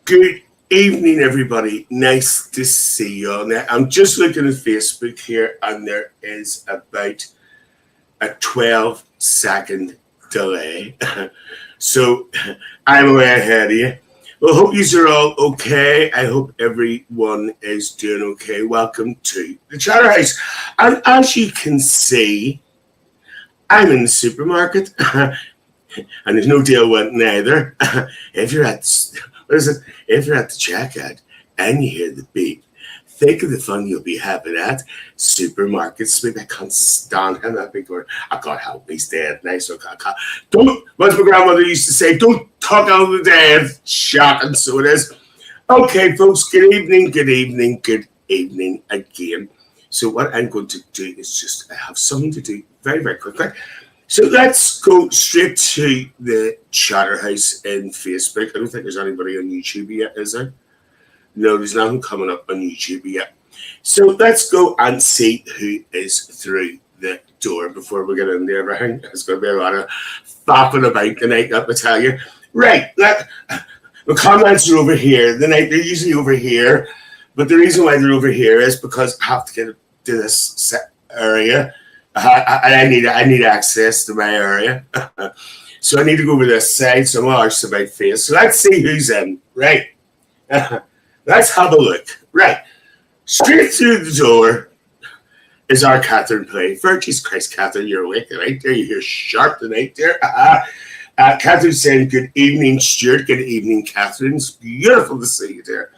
Good evening, everybody. Nice to see you all. Now, I'm just looking at Facebook here, and there is about a 12-second delay. So I'm way ahead of you. Well, hope you are all okay. I hope everyone is doing okay. Welcome to the Chatterhouse. And as you can see, I'm in the supermarket. And there's no deal with neither. If you're at if you're at the checkout and you hear the beep, think of the fun you'll be having at supermarkets. Maybe I can't stand him that big word. I can't help me dead. Nice. Don't, what my grandmother used to say, don't talk out of the dead. Shocking, so it is. Okay, folks, good evening again. So what I'm going to do is just, I have something to do very, very quickly. So let's go straight to the Chatterhouse in Facebook. I don't think there's anybody on YouTube yet, is there? No, there's nothing coming up on YouTube yet. So let's go and see who is through the door before we get into everything. There's going to be a lot of fapping about tonight, let me tell you. Right, the comments are over here. They're usually over here, but the reason why they're over here is because I have to get to this area. I need access to my area. So I need to go over this side, so I'm arched about face. So let's see who's in. Right. Let's have a look. Right. Straight through the door is our Catherine Play. Jesus Christ, Catherine, you're awake tonight there. You're sharp tonight there. Catherine saying, good evening, Stuart. Good evening, Catherine. It's beautiful to see you there.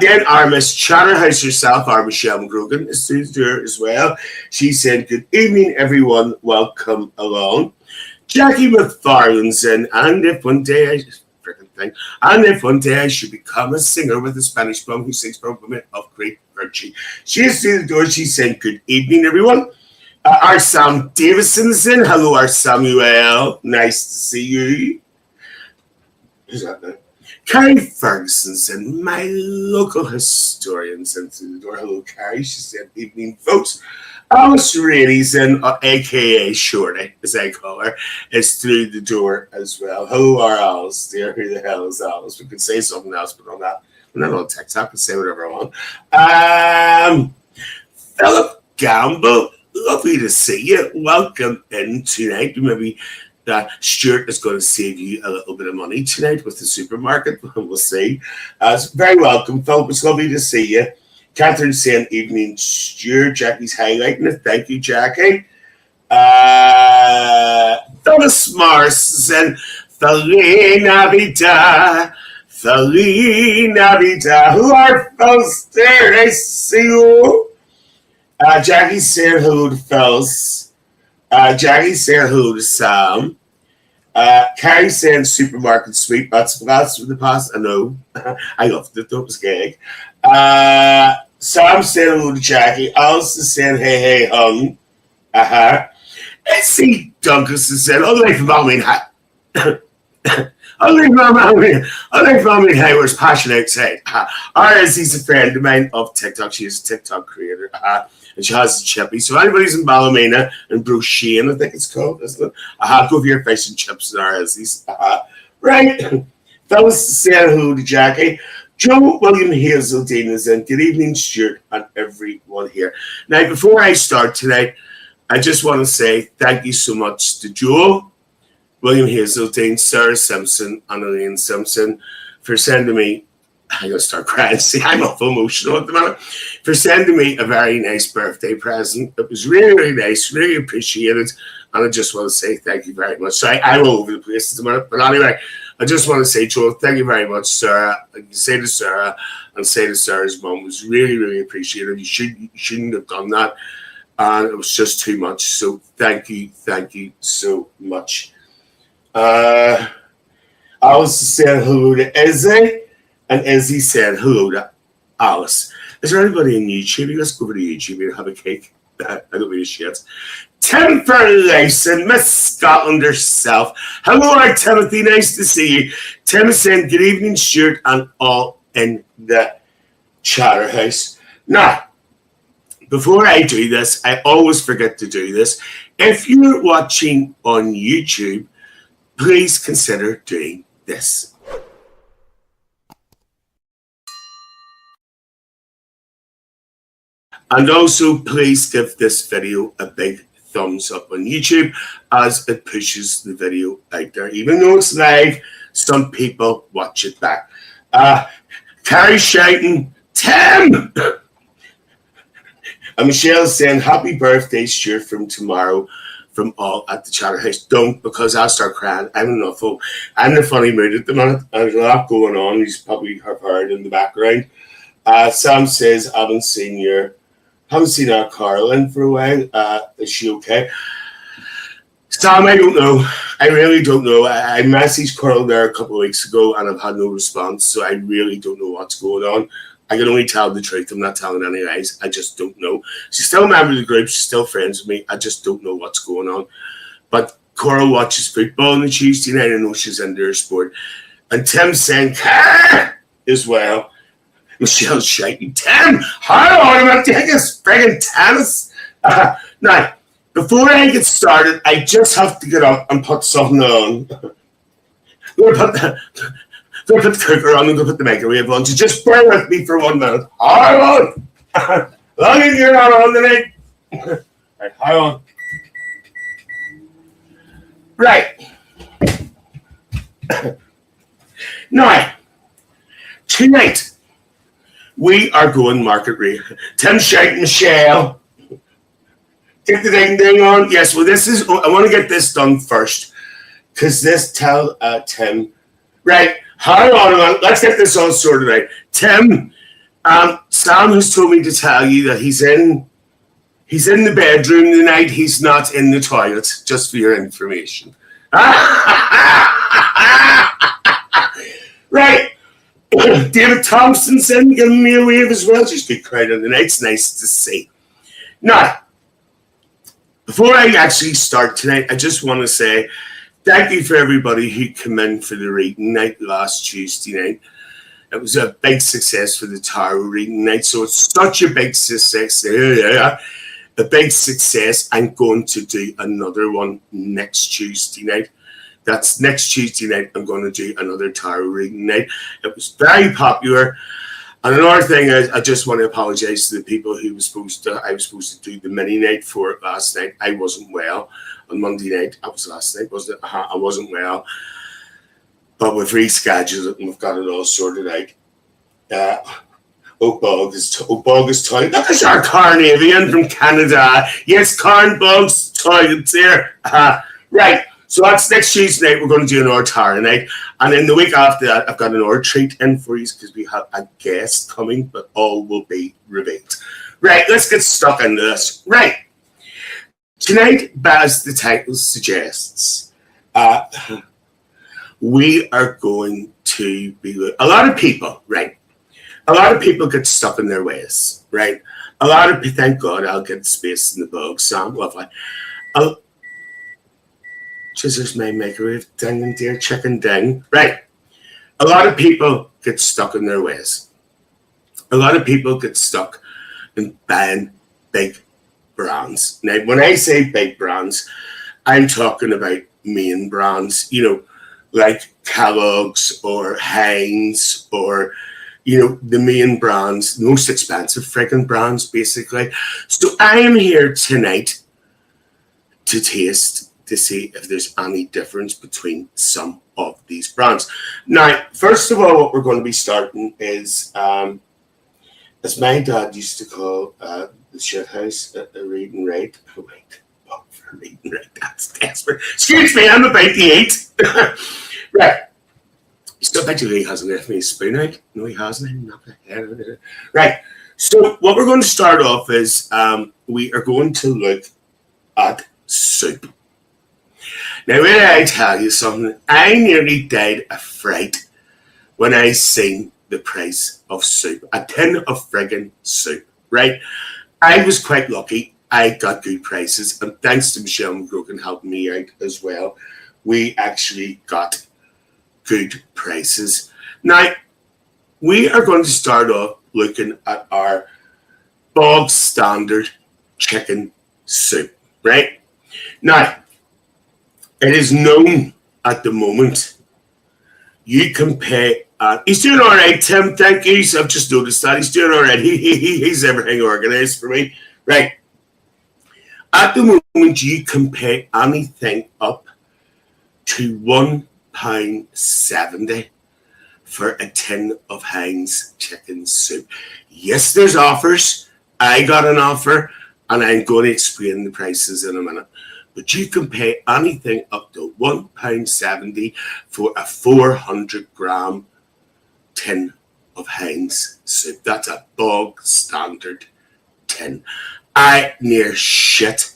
Then our Miss Chatterhouse herself, our Michelle McGrogan, is through the door as well. She said, good evening, everyone. Welcome along. Jackie McFarlane's in, and if one day I should become a singer with a Spanish mum who sings for women of great virtue. She is through the door. She's saying, good evening, everyone. Our Sam Davison's in. Hello, our Samuel. Nice to see you. Who's that now? Carrie Ferguson's in, my local historian's in through the door. Hello, Carrie. She said, evening, folks. Alice Rainey's in, a.k.a. Shorty, as I call her, is through the door as well. Hello, our Alice, dear. Who the hell is Alice? We could say something else, but on that, we're not on TikTok. I can say whatever I want. Philip Gamble, lovely to see you. Welcome in tonight. Maybe that Stuart is going to save you a little bit of money tonight with the supermarket. We'll see. Very welcome, Philip. It's lovely to see you. Catherine saying, evening, Stuart. Jackie's highlighting it. Thank you, Jackie. Phyllis Morris saying, Feliz Navidad. Feliz Navidad. Who are Phyllis there? I see you. Jackie's saying hello to Phyllis. Jackie's saying hello to Sam. Carrie saying supermarket sweep. That's for the past. I know. I loved it. That was gay. Sam saying hello to Jackie. Alice is saying hey hung. Let's see. Douglas is saying, all the way from Balmain High. All the way from Balmain High, where's passion outside. Iris, he's a friend of mine of TikTok. She is a TikTok creator. And she has a chippy. So anybody's in Ballymena and Brusheen, I think it's called, isn't it? Go over here, fish and chips and Iris. Right. Fellas saying hello to Jackie. Joe William Hazeldine is in. Good evening, Stuart, and everyone here. Now, before I start tonight, I just want to say thank you so much to Joe, William Hazeldine, Sarah Simpson, and Elaine Simpson for sending me, I'm going to start crying. See, I'm awful emotional at the minute. For sending me a very nice birthday present. It was really, really nice, really appreciated. And I just want to say thank you very much. So I'm all over the place at the minute. But anyway, I just want to say, Joe, thank you very much, Sarah. I can say to Sarah and say to Sarah's mum, it was really, really appreciated. You shouldn't have done that. And it was just too much. So thank you so much. I was saying hello to Izzy, and Izzy said hello to Alice. Is there anybody on YouTube? Let's go over to YouTube and have a cake. I don't mean shit. Tim Ferguson, Miss Scotland herself. Hello, our Timothy. Nice to see you. Tim is saying, good evening, Stuart, and all in the Chatterhouse. Now, before I do this, I always forget to do this. If you're watching on YouTube, please consider doing this. And also, please give this video a big thumbs up on YouTube as it pushes the video out there. Even though it's live, some people watch it back. Carrie shouting, Tim! And Michelle's saying, happy birthday, Stuart, from tomorrow, from all at the Chatterhouse. Don't, because I'll start crying. I'm in a funny mood at the minute. There's a lot going on. You probably have heard in the background. Sam says, haven't seen our Carolyn for a while. Is she okay? Sam, I don't know. I really don't know. I messaged Carol there a couple of weeks ago and I've had no response, so I really don't know what's going on. I can only tell the truth. I'm not telling any lies. I just don't know. She's still a member of the group. She's still friends with me. I just don't know what's going on. But Coral watches football on the Tuesday night. I know she's into her sport. And Tim's saying, Car! as well. Michelle's shouting, Tim, how on am I taking friggin' tennis? Now, before I get started, I just have to get up and put something on. I'm going to put the cooker on and go put the microwave on. So just bear with me for 1 minute. How on? Long as you're not on tonight. Right, how on? Right. Now, tonight, we are going market rate. Tim shouting, Michelle. Get the ding on. Yes, well, I want to get this done first. Because tell Tim. Right, how on, let's get this all sorted out. Tim, Sam has told me to tell you that he's in the bedroom tonight. He's not in the toilet, just for your information. Right. David Thompson's in, giving me a wave as well. Just be crowded on the night. It's nice to see. Now, before I actually start tonight, I just want to say thank you for everybody who came in for the reading night last Tuesday night. It was a big success for the tarot reading night. So it's such a big success. A big success. I'm going to do another one next Tuesday night. That's next Tuesday night. I'm going to do another tarot reading night. It was very popular. And another thing is, I just want to apologize to the people who I was supposed to do the mini night for it last night. I wasn't well on Monday night. That was last night, wasn't it? I wasn't well. But we've rescheduled it and we've got it all sorted out. Oak is toilet. That is our Carnavian from Canada. Yes, Carnbog's toilet's here. Right. So that's next Tuesday night. We're going to do an Ortara night. And then the week after that, I've got an Or treat in for you because we have a guest coming, but all will be revealed. Right, let's get stuck into this. Right. Tonight, as the title suggests, we are going to be a lot of people, right? A lot of people get stuck in their ways, right? A lot of people, thank God I'll get space in the bug, Sam, lovely. There's my microwave ding and dear chicken ding. Right. A lot of people get stuck in their ways. A lot of people get stuck in buying big brands. Now, when I say big brands, I'm talking about main brands, like Kellogg's or Heinz or, the main brands, the most expensive freaking brands, basically. So I am here tonight to see if there's any difference between some of these brands. Now, first of all, what we're going to be starting is, as my dad used to call the shit house, a read and write. Oh, wait, for read and write, that's desperate. Excuse me, I'm about to eat. Right. Still bet you he hasn't left me a spoon out. No, he hasn't. Right. So what we're going to start off is we are going to look at soup. Now, when I tell you something, I nearly died of fright when I seen the price of soup. A tin of friggin' soup, right? I was quite lucky. I got good prices. And thanks to Michelle McGrogan helping me out as well, we actually got good prices. Now, we are going to start off looking at our bog standard chicken soup, right? Now, it is known at the moment you can pay. He's doing all right, Tim. Thank you. I've just noticed that he's doing all right. He's everything organised for me. Right. At the moment, you can pay anything up to £1.70 for a tin of Heinz chicken soup. Yes, there's offers. I got an offer, and I'm going to explain the prices in a minute. But you can pay anything up to £1.70 for a 400-gram tin of Heinz soup. That's a bog standard tin. I near shit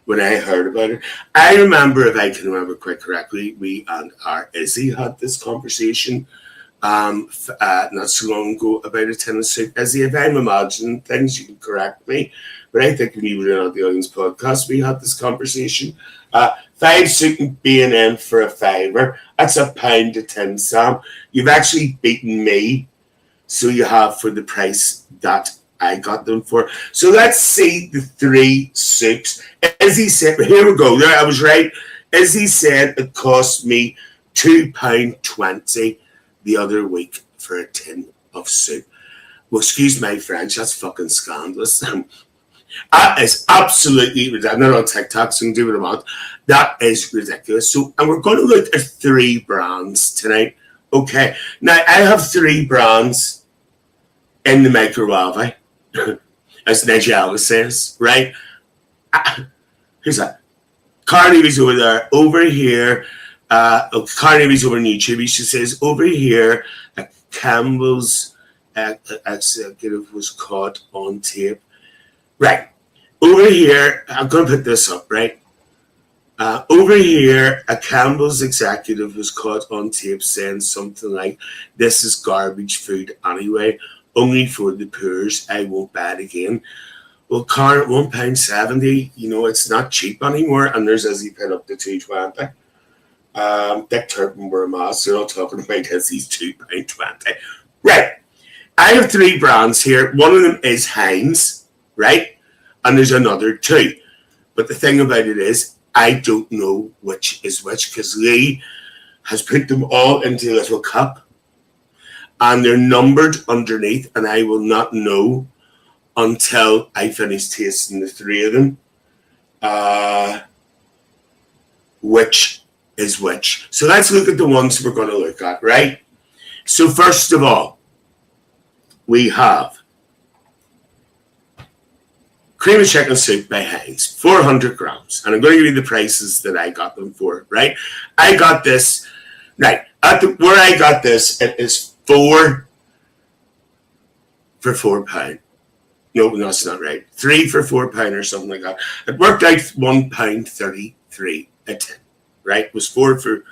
when I heard about it. I remember, if I can remember quite correctly, we and our Izzy had this conversation not so long ago about a tin of soup. Izzy, if I'm imagining things, you can correct me. But I think when you were on the Onions podcast, we had this conversation. 5 soup and B&M for a fiver. That's £1 a tin, Sam. You've actually beaten me. So you have for the price that I got them for. So let's see the 3 soups. As he said, here we go. I was right. As he said, it cost me £2.20 the other week for a tin of soup. Well, excuse my French, that's fucking scandalous. That is absolutely ridiculous. I'm not on TikTok, so you can do what I want. That is ridiculous. So, and we're going to look at 3 brands tonight. Okay. Now, I have 3 brands in the microwave, as Nigella says, right? Who's that? Carney's over there. Over here, Carney's over on YouTube. She says, over here, Campbell's executive was caught on tape. Right. Over here, I'm going to put this up, right? Over here, a Campbell's executive was caught on tape saying something like, this is garbage food anyway, only for the poors, I won't buy it again. Well, car at £1.70, it's not cheap anymore, and there's as he put up to £2.20. Dick Turpin were a mask, they're all talking about this, he's £2.20. Right. I have 3 brands here. One of them is Heinz, right? And there's another 2. But the thing about it is, I don't know which is which, because Lee has put them all into a little cup, and they're numbered underneath, and I will not know until I finish tasting the 3 of them which is which. So let's look at the ones we're going to look at, right? So first of all, we have cream of chicken soup by Heinz, 400 grams. And I'm going to give you the prices that I got them for, right? I got this, right, where I got this, it is 4 for £4. No, that's not right. 3 for £4 or something like that. It worked out £1.33 a tin, right? It was 4 for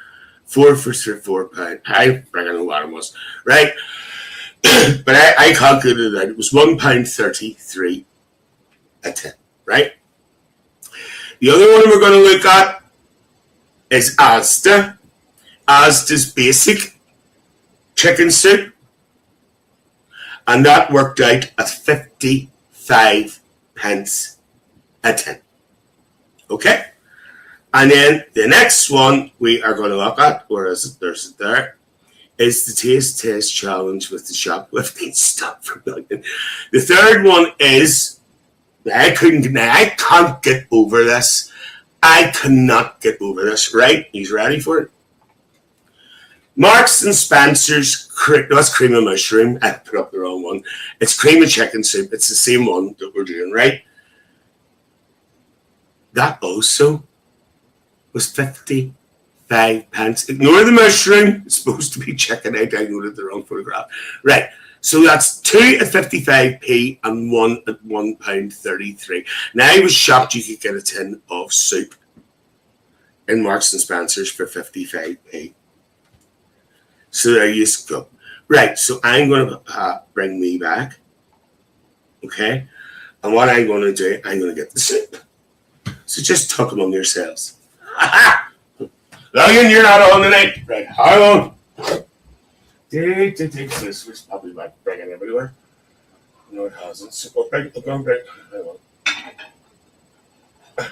£4. I don't know what it was, right? But I calculated that it was £1.33 a tin, right? The other one we're going to look at is Asda. Asda's basic chicken soup. And that worked out at 55 pence a tin. Okay? And then the next one we are going to look at, or is it, there's it there, is the taste test challenge with the shoplifting stuff for million. The third one is, I can't get over this. I cannot get over this, right? He's ready for it. Marks and Spencer's, that's cream of mushroom. I put up the wrong one. It's cream of chicken soup. It's the same one that we're doing, right? That also was 55 pence. Ignore the mushroom. It's supposed to be chicken. I downloaded the wrong photograph. Right. So that's 2 at 55p and 1 at £1.33. Now I was shocked you could get a tin of soup in Marks and Spencer's for 55p. So there you go. Right, so I'm going to bring me back. Okay? And what I'm going to do, I'm going to get the soup. So just tuck them on yourselves. Logan, you're not on tonight. Right, hold on. This was probably like bringing everywhere. No, it hasn't. So go break. Hold on.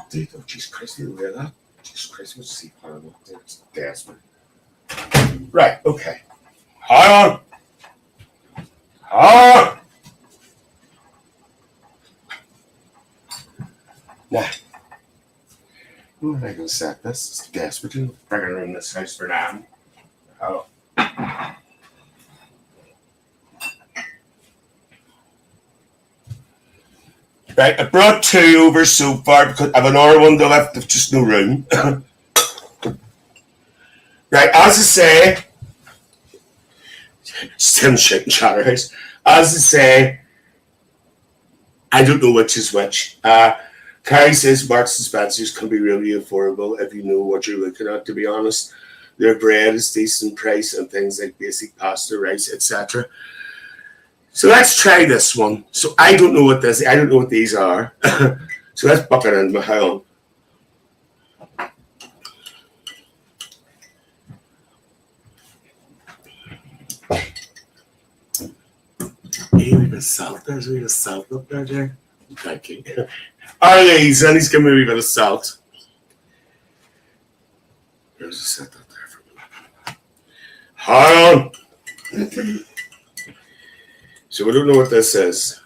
Dude, oh, Jesus Christ, you hear that? Jesus Christ, what's he horrible? It's desperate. Right, okay. Hold on. Hold on. Now, who am I going to set this? It's desperate to bring her in this house for now. Oh. Right, I brought two over so far because I have another one to left. There's just no room. Right, as I say, Tim shit and Chatterhouse. As I say, I don't know which is which. Carrie says Marks and Spencer's can be really affordable if you know what you're looking at, to be honest. Their bread is decent price and things like basic pasta, rice, etc. So let's try this one. So I don't know what these are. So let's buck it in my home. Hey, we got salt. There's a bit of salt up there. Thank you. All right, he's giving me a wee bit of salt. There's a set up there for me. Hold on. So we don't know what this is.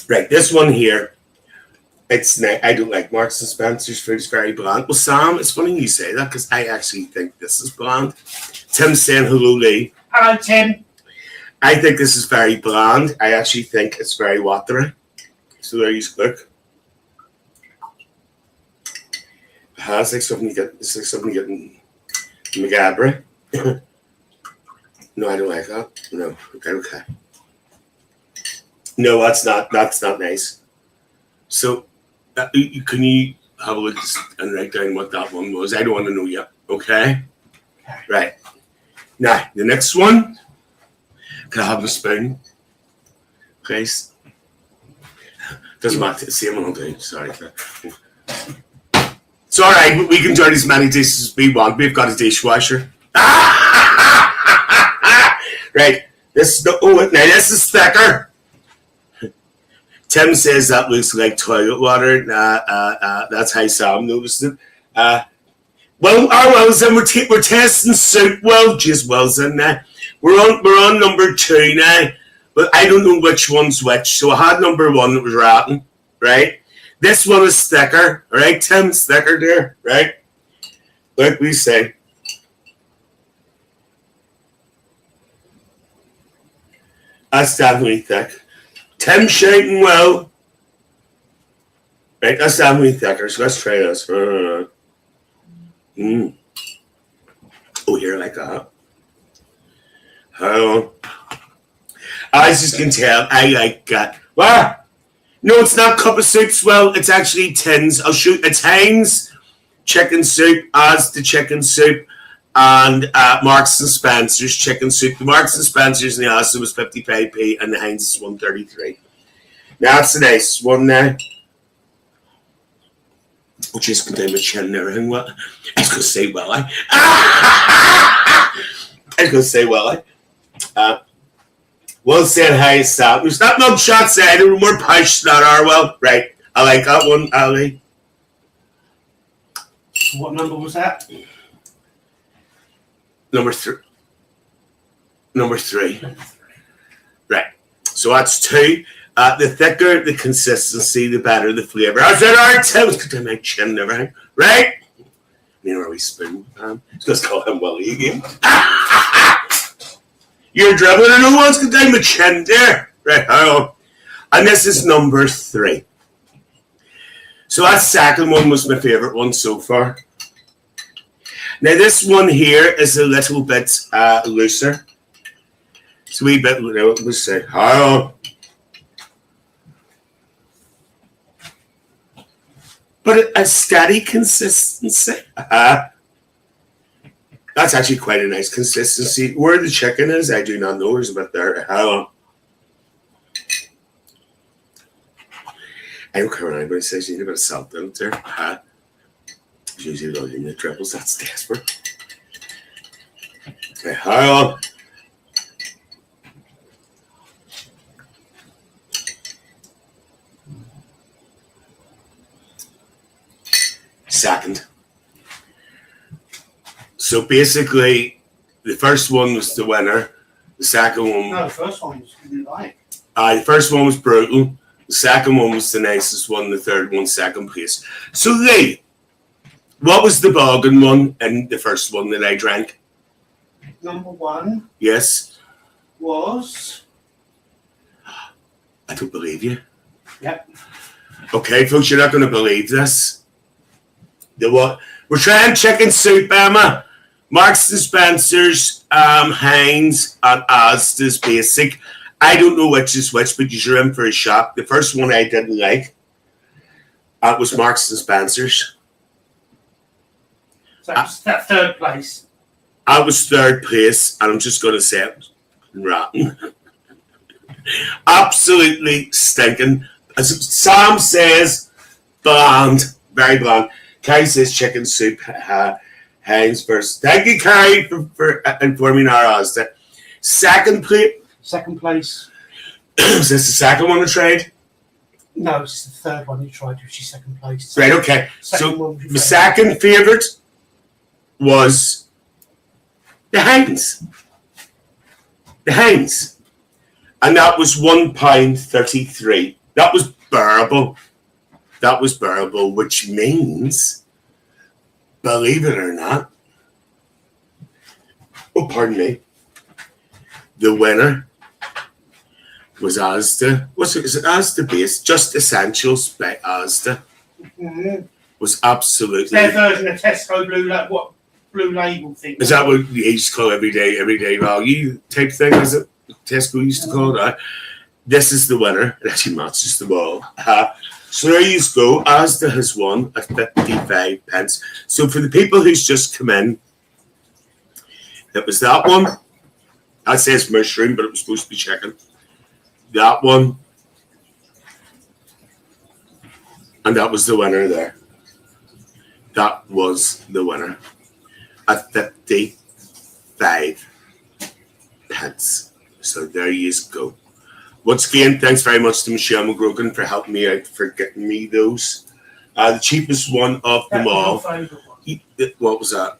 Right, this one here. I don't like Marks and Spencer's food. It's very bland. Well, Sam, it's funny you say that because I actually think this is bland. Tim's saying hello, Lee. Hello, Tim. I think this is very bland. I actually think it's very watery. So there you look. It's like something you get. It's like something you get in McGabry. No, I don't like that. No, okay. No, that's not nice. So, can you have a look and write down what that one was? I don't want to know yet. Okay. Right. Now the next one. Can I have a spoon, please? Doesn't matter. The same one I'll do. Sorry. It's all right. We can join as many dishes as we want. We've got a dishwasher. Right. This is thicker. Tim says that looks like toilet water. That's how Sam noticed it. Wilson, we're testing soup. Well, just Wilson. We're on number 2 now, but I don't know which one's which. So I had number 1 that was rotten, right? This one is thicker, right? Tim's thicker there, right? Like we say. That's definitely thick. Tim's shouting well. Right, that's definitely thicker. So let's try this. Oh, here, like that. As you can tell, I like that. What? No, it's not cup of soups. Well, it's actually tins. It's Heinz chicken soup as the chicken soup and Marks and Spencer's chicken soup. The Marks and Spencer's in the Asda was 55p and the Heinz is 133. Now, that's a nice one now. Which is going to my chin and everything. Well, I was going to say, well, Will said hi, Sam. There's not no shots there. More punch than that, well. Right. I like that one, Ali. What number was that? Number 3. Right. So that's 2. The thicker the consistency, the better the flavour. I said, all right, Tim. It's going to my chin and everything. Right? You know where we spoon. Let's call him Willie again. You're dribbling and no one's going to take my chin there. Right, hold on. And this is number 3. So that second one was my favourite one so far. Now this one here is a little bit looser. It's a wee bit, let's say, hold on. But a steady consistency. That's actually quite a nice consistency. Where the chicken is, I do not know. There's a bit there. I don't care what anybody says. You need a bit of salt in there. It's usually the unit triples. That's desperate. Okay, hold on. So basically, the first one was the winner. The second one, No, the first one was like. the first one was brutal. The second one was the nicest one. The third one, second place. So Lee, what was the bargain one in the first one that I drank? Number one Yes. was. I don't believe you. Yep. Okay, folks, you're not going to believe this. The what? We're trying chicken soup, Emma. Marks and Spencer's, Heinz, and Asda's Basic. I don't know which is which, but you're in for a shock. The first one I didn't like. That was Marks and Spencer's. So that third place. I was third place, and I'm just going to say it. Rotten. Absolutely stinking. As Sam says, bland. Very bland. Kai says chicken soup. Heinz first. Thank you, Carrie, for informing our Asda. Second place. Second place. Is this the second one I tried? No, it's the third one you tried, which is second place. Right, okay. Second So one was your the second favourite was the Heinz. The Heinz. And that was £1.33. That was bearable. That was bearable, which means, believe it or not, oh, pardon me, the winner was Asda. Is it Asda Base? Just Essentials by Asda. Mm-hmm. Was absolutely. It's their version of Tesco Blue Label thing. Is that what you used to call everyday value type thing? Is it Tesco used to call it? This is the winner. It actually matches the wall. So there you go. Asda has won at 55 pence. So for the people who's just come in, it was that one. That says mushroom, but it was supposed to be chicken. That one. And that was the winner there. That was the winner at 55 pence. So there you go. Once again, thanks very much to Michelle McGrogan for helping me out for getting me those. The cheapest one of them all. What was that?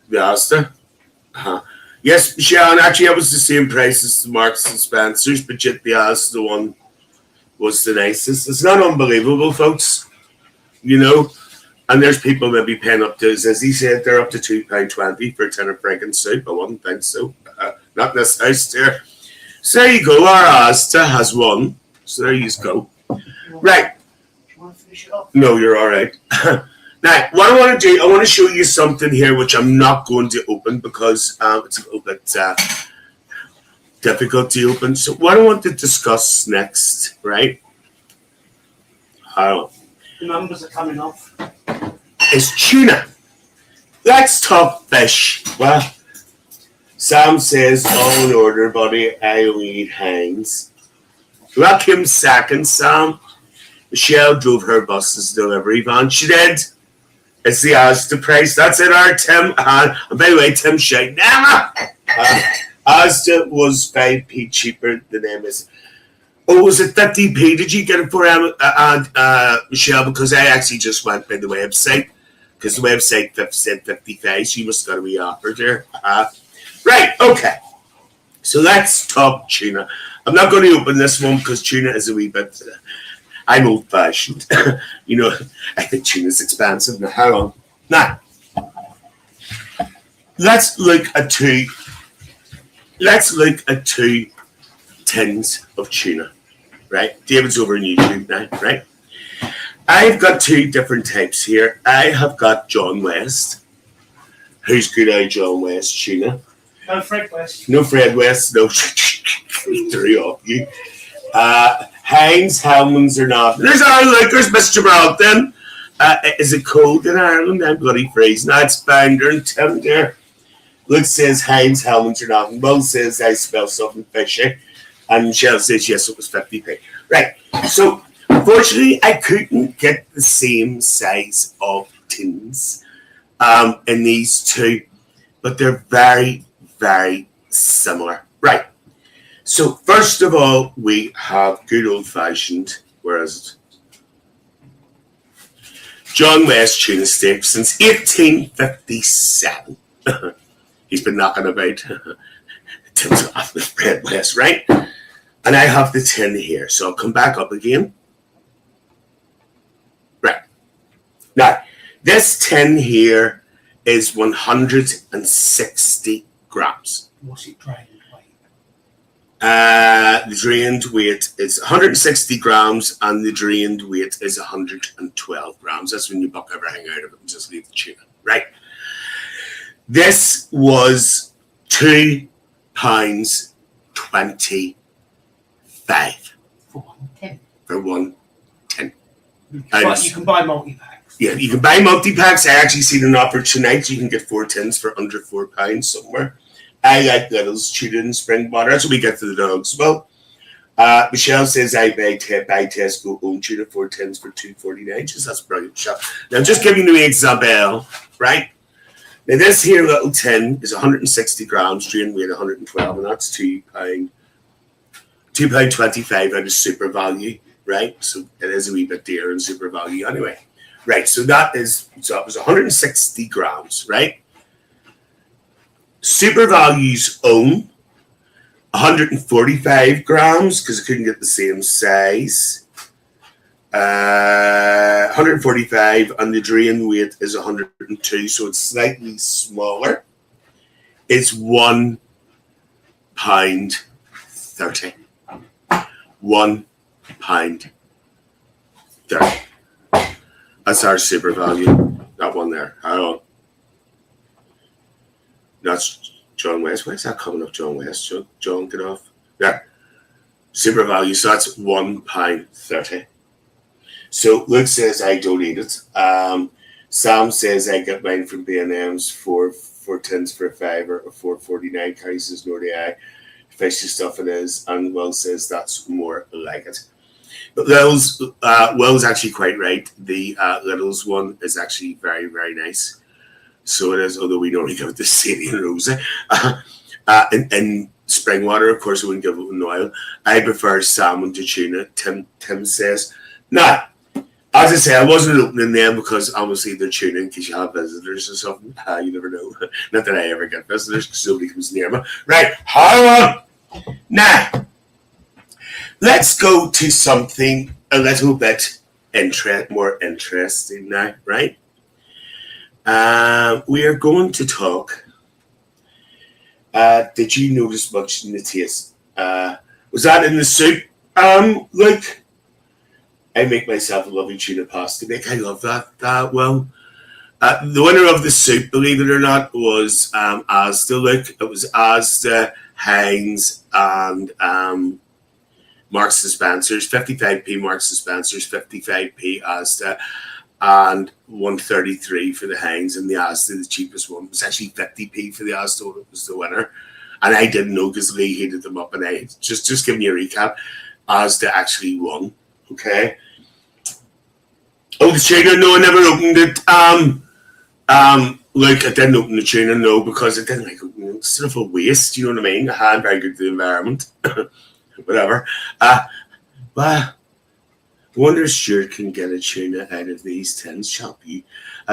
The Asda? Uh-huh. Yes, Michelle, and actually that was the same price as the Marks and Spencer's, but yet the Asda one was the nicest. It's not unbelievable, folks. You know, and there's people maybe paying up to, as he said, they're up to £2.20 for a tin of friggin' soup. I wouldn't think so. Not in this house there. So there you go. Our Asda has won. So there you go. Right. Do you want to finish it off? No, you're all right. Now, what I want to do, I want to show you something here which I'm not going to open because it's a little bit difficult to open. So what I want to discuss next, right? The numbers are coming off. Is tuna. Let's talk fish. Well, Sam says, all in order, buddy. I only eat Heinz. That came second, Sam. Michelle drove her bus's delivery van. She did. It's the Asda price. That's it, our Tim. And by the way, Tim shite. Asda was 5p cheaper than Emma's. Oh, was it 50p? Did you get it for Michelle? Because I actually just went by the website. Because the website said 55, so you must have got a wee offer there. Right, okay. So let's talk tuna. I'm not going to open this one because tuna is a wee bit... I'm old-fashioned. You know, I think tuna's expensive. Now, hang on. Now, let's look at two tins of tuna, right? David's over on YouTube now, right? I've got two different types here. I have got John West. Who's good eye John West tuna? No Fred West. No Fred West. No. Three of you. Heinz, Hellmann's or not. There's our liquors, Mr. Brogden. Is it cold in Ireland? I'm bloody freezing. That's Bounder and Tim there. Luke says Heinz, Hellmann's or not. Will says I smell something fishy. And Michelle says yes, it was 50p. Right. So, unfortunately, I couldn't get the same size of tins in these two. But they're very, very similar. Right. So, first of all, we have good old-fashioned, whereas John West tuna steak since 1857. He's been knocking about. Tim's off the bread list, right? And I have the tin here. So I'll come back up again. Right. Now, this tin here is 160 grams. What's it drained weight? The drained weight is 160 grams and the drained weight is 112 grams. That's when you buck everything out of it and just leave the tuna, right? This was £2.25 For 110. for 110. But you can buy multi-packs. Yeah, you can buy multi-packs. I actually seen an offer tonight. You can get 4 tins for under £4 somewhere. I like Little's tuna and spring water. That's what we get for the dogs. Well, Michelle says I buy Tesco own tuna 4 tins for $2.49. Just that's brilliant shop. Now, I'm just giving you an example, right? Now, this here little tin is 160 grams, drain weight 112, and that's £2.25 out of super value, right? So it is a wee bit dear in super value anyway. Right, so that was 160 grams, right? Super Value's own 145 grams because I couldn't get the same size. 145 and the drain weight is 102, so it's slightly smaller. It's £1.30. £1.30. That's our super value. That one there. Hang on. That's John West. Why is that coming up, John West? John, get off. There. Super value. So that's £1.30. So Luke says I don't eat it. Sam says I get mine from B&M's for 4 tins for £5 or £4.49. Carrie says nor do I. Fishy stuff it is. And Will says that's more like it. But Will's actually quite right. The Little's one is actually very, very nice. So it is, although we normally give it to Sadie and Rosie. In spring water, of course, I wouldn't give it an oil. I prefer salmon to tuna, Tim says. Now, as I say, I wasn't opening them because obviously they're tuna in case you have visitors or something. You never know. Not that I ever get visitors because nobody comes near me. Right, hold on. Now, let's go to something a little bit more interesting now, right? We are going to talk. Did you notice much in the taste? Was that in the soup? Like, I make myself a lovely tuna pasta bake. I love that. The winner of the soup, believe it or not, was Asda. Look, it was Asda, Heinz, and Marks and Spencer's. 55p Marks and Spencer's, 55p Asda, and 133 for the Heinz, and the Asda, the cheapest one, was actually 50p for the Asda. It was the winner, and I didn't know because Lee heated them up, and I just giving you a recap. Asda actually won. Okay. Oh, the tuna? No, I never opened it. Like I didn't open the tuna, no, because I didn't like it. It's sort of a waste. You know what I mean? I had very good for the environment. Whatever. But I wonder if Stuart can get a tuna out of these tins. Shall you?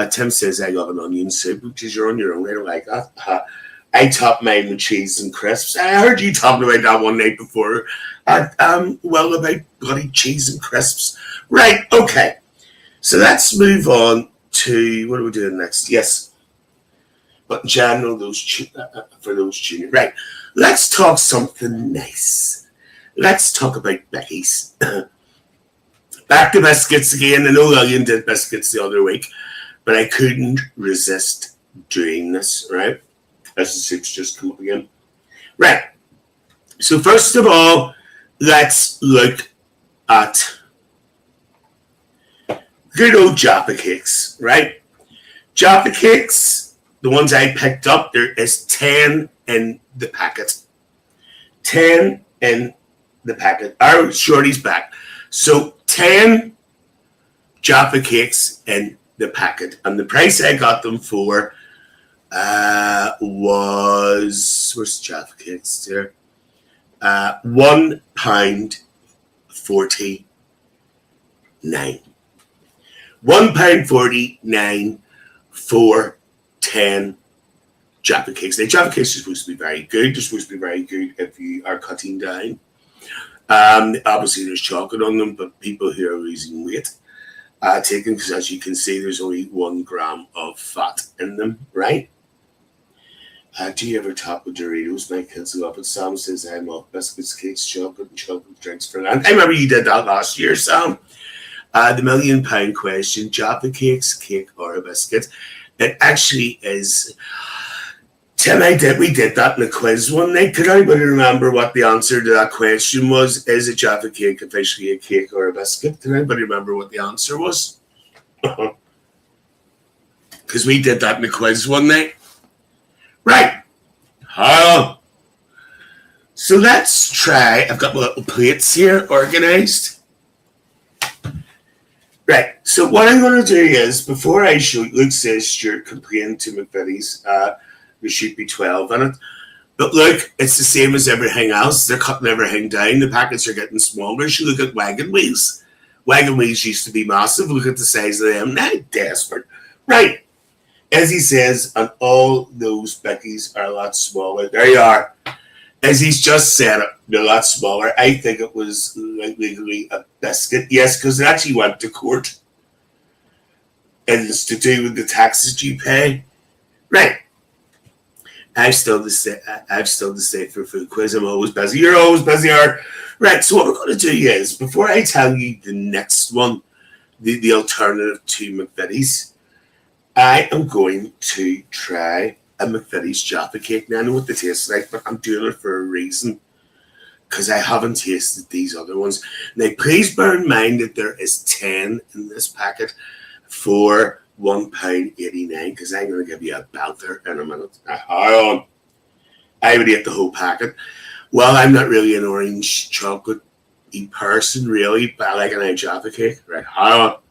Tim says I love an onion soup because you're on your own. I don't like that. I top mine with cheese and crisps. I heard you talking about that one night before. Well, about bloody cheese and crisps. Right, okay. So let's move on to, what are we doing next? Yes. But in general, for those tuna. Right, let's talk something nice. Let's talk about Becky's. Back to biscuits again. I know Lillian did biscuits the other week, but I couldn't resist doing this, right? As the soup's just come up again. Right. So first of all, let's look at good old Jaffa cakes, right? Jaffa cakes, the ones I picked up, there is 10 in the packet. 10 in the packet. Our Shorty's back. So 10 Jaffa cakes in the packet. And the price I got them for was, where's the Jaffa cakes there? £1.49. £1.49 for 10 Jaffa cakes. Now, Jaffa cakes are supposed to be very good. They're supposed to be very good if you are cutting down. Obviously, there's chocolate on them, but people who are losing weight take them because, as you can see, there's only 1 gram of fat in them, right? Do you ever top with Doritos? My kids love it. Sam says I'm off biscuits, cakes, chocolate, and chocolate drinks for lunch. I remember you did that last year, Sam. The £1 million question: Jaffa cakes, cake or a biscuit? It actually is. Tim, we did that in a quiz one night. Could anybody remember what the answer to that question was? Is a Jaffa cake officially a cake or a biscuit? Can anybody remember what the answer was? Because we did that in a quiz one night. Right. So let's try. I've got my little plates here organized. Right. So what I'm going to do is, before I show you, Luke says Stuart complained to McVitie's, there should be 12 in it. But look, it's the same as everything else. They're cutting everything down. The packets are getting smaller. You look at wagon wheels. Wagon wheels used to be massive. Look at the size of them. Now, desperate. Right. As he says, and all those bickies are a lot smaller. There you are. As he's just said it, they're a lot smaller. I think it was legally a biscuit. Yes, because it actually went to court. And it's to do with the taxes you pay. Right. I've still to stay for food quiz. I'm always busy. You're always busy. Right. So what we're going to do is, before I tell you the next one, the alternative to McVitie's, I am going to try a McVitie's Jaffa cake. Now, I know what they taste like, but I'm doing it for a reason, because I haven't tasted these other ones. Now, please bear in mind that there is 10 in this packet for £1.89, because I'm going to give you a belter in a minute. Now, hold on. I would eat the whole packet. Well, I'm not really an orange chocolate-y person, really, but I like an Jaffa cake. Right, hold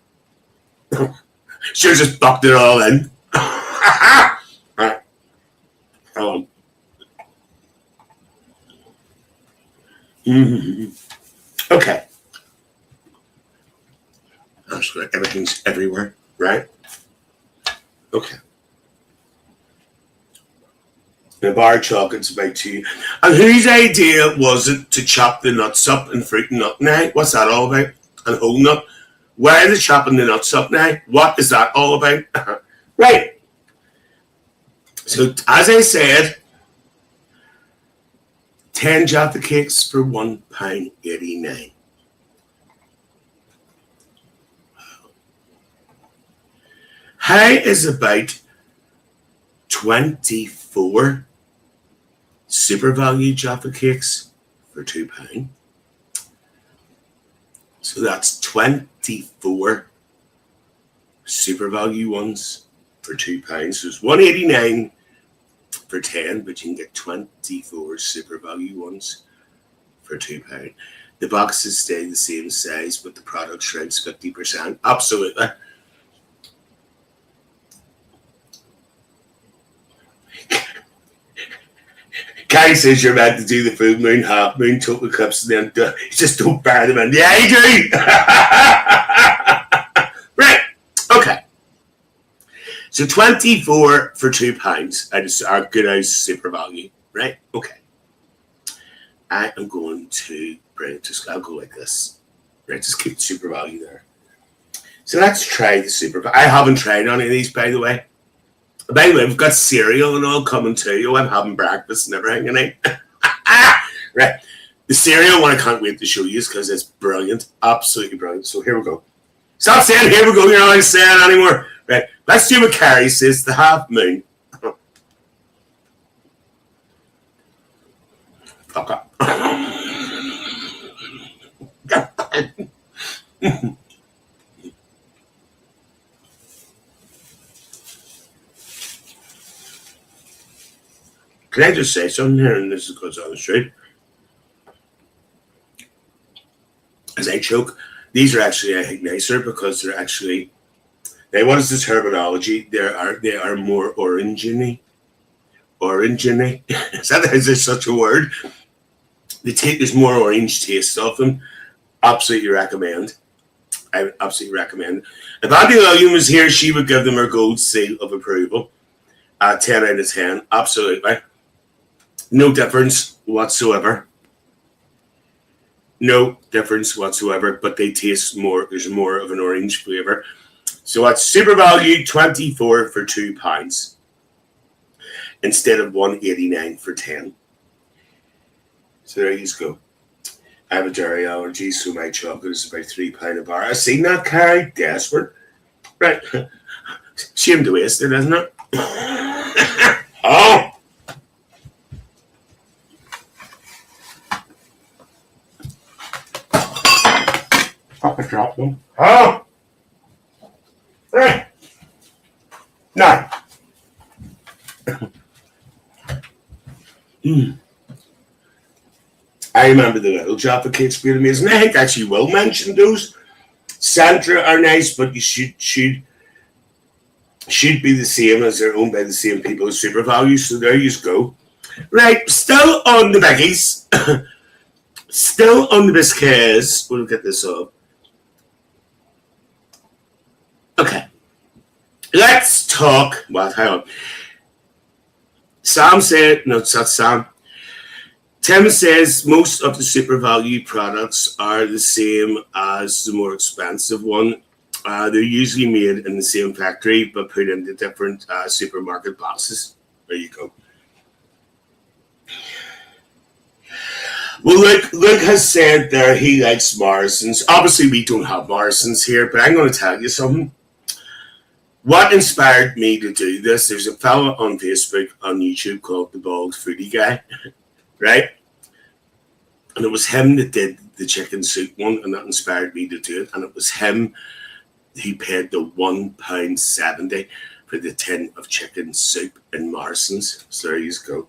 on. Should have just bucked it all in. Right. Hold on. Okay. That's good. Everything's everywhere, right? Okay. The bar of chocolate's about 2. And whose idea was it to chop the nuts up and fruit and nut now? What's that all about? And whole nut? Why are they chopping the nuts up now? What is that all about? Right. So, as I said, 10 Jaffa cakes for £1.89. How is about 24 super value Jaffa cakes for £2? So that's 24 super value ones for £2. So it's £1.89 for 10, but you can get 24 super value ones for £2. The boxes stay the same size, but the product shrinks 50%. Absolutely. Kai says you're about to do the full moon, half moon, total eclipse, and then just don't bear them in. Yeah, I do. Right. Okay. So 24 for £2. I just are good as super value. Right. Okay. I am going to bring it to. I'll go like this. Right. Just keep super value there. So let's try the super value. I haven't tried any of these, by the way. By the way, we've got cereal and all coming to you. I'm having breakfast and everything tonight. Right. The cereal one I can't wait to show you because it's brilliant. Absolutely brilliant. So here we go. Stop saying here we go. You're not going to say it anymore. Right. Let's do what Carrie says, the half moon. Fuck up. Can I just say something here? And this goes on the street. As I choke, these are actually, I think, nicer because they're actually. Now, what is the terminology? They are more orangey. Orangey. Is there such a word? There's more orange taste of them. Absolutely recommend. I would absolutely recommend. If Auntie William was here, she would give them her gold seal of approval. 10 out of 10, absolutely. No difference whatsoever. No difference whatsoever, but they taste more. There's more of an orange flavour. So that's Super Value 24 for £2 instead of $1.89 for 10. So there you go. I have a dairy allergy, so my chocolate is about £3 a bar. I seen that, Carrie. Desperate. Right. Shame to waste it, isn't it? Oh! Fucking drop them. Oh! Right. No. I remember the little Jaffa cakes being amazing. I think actually will mention those. Sandra are nice, but you should be the same as they're owned by the same people as Super Value. So there you go. Right, still on the baggies. Still on the biscuits. We'll get this up. Okay. Let's talk. Well, hang on. Sam said, no, it's not Sam. Tim says most of the Super Value products are the same as the more expensive one. They're usually made in the same factory, but put into different supermarket boxes. There you go. Well, Luke has said there he likes Morrison's. Obviously, we don't have Morrison's here, but I'm going to tell you something. What inspired me to do this, there's a fella on Facebook, on YouTube called The Bald Foodie Guy, right? And it was him that did the chicken soup one, and that inspired me to do it. And it was him, he paid the £1.70 for the tin of chicken soup in Morrison's. So there you go.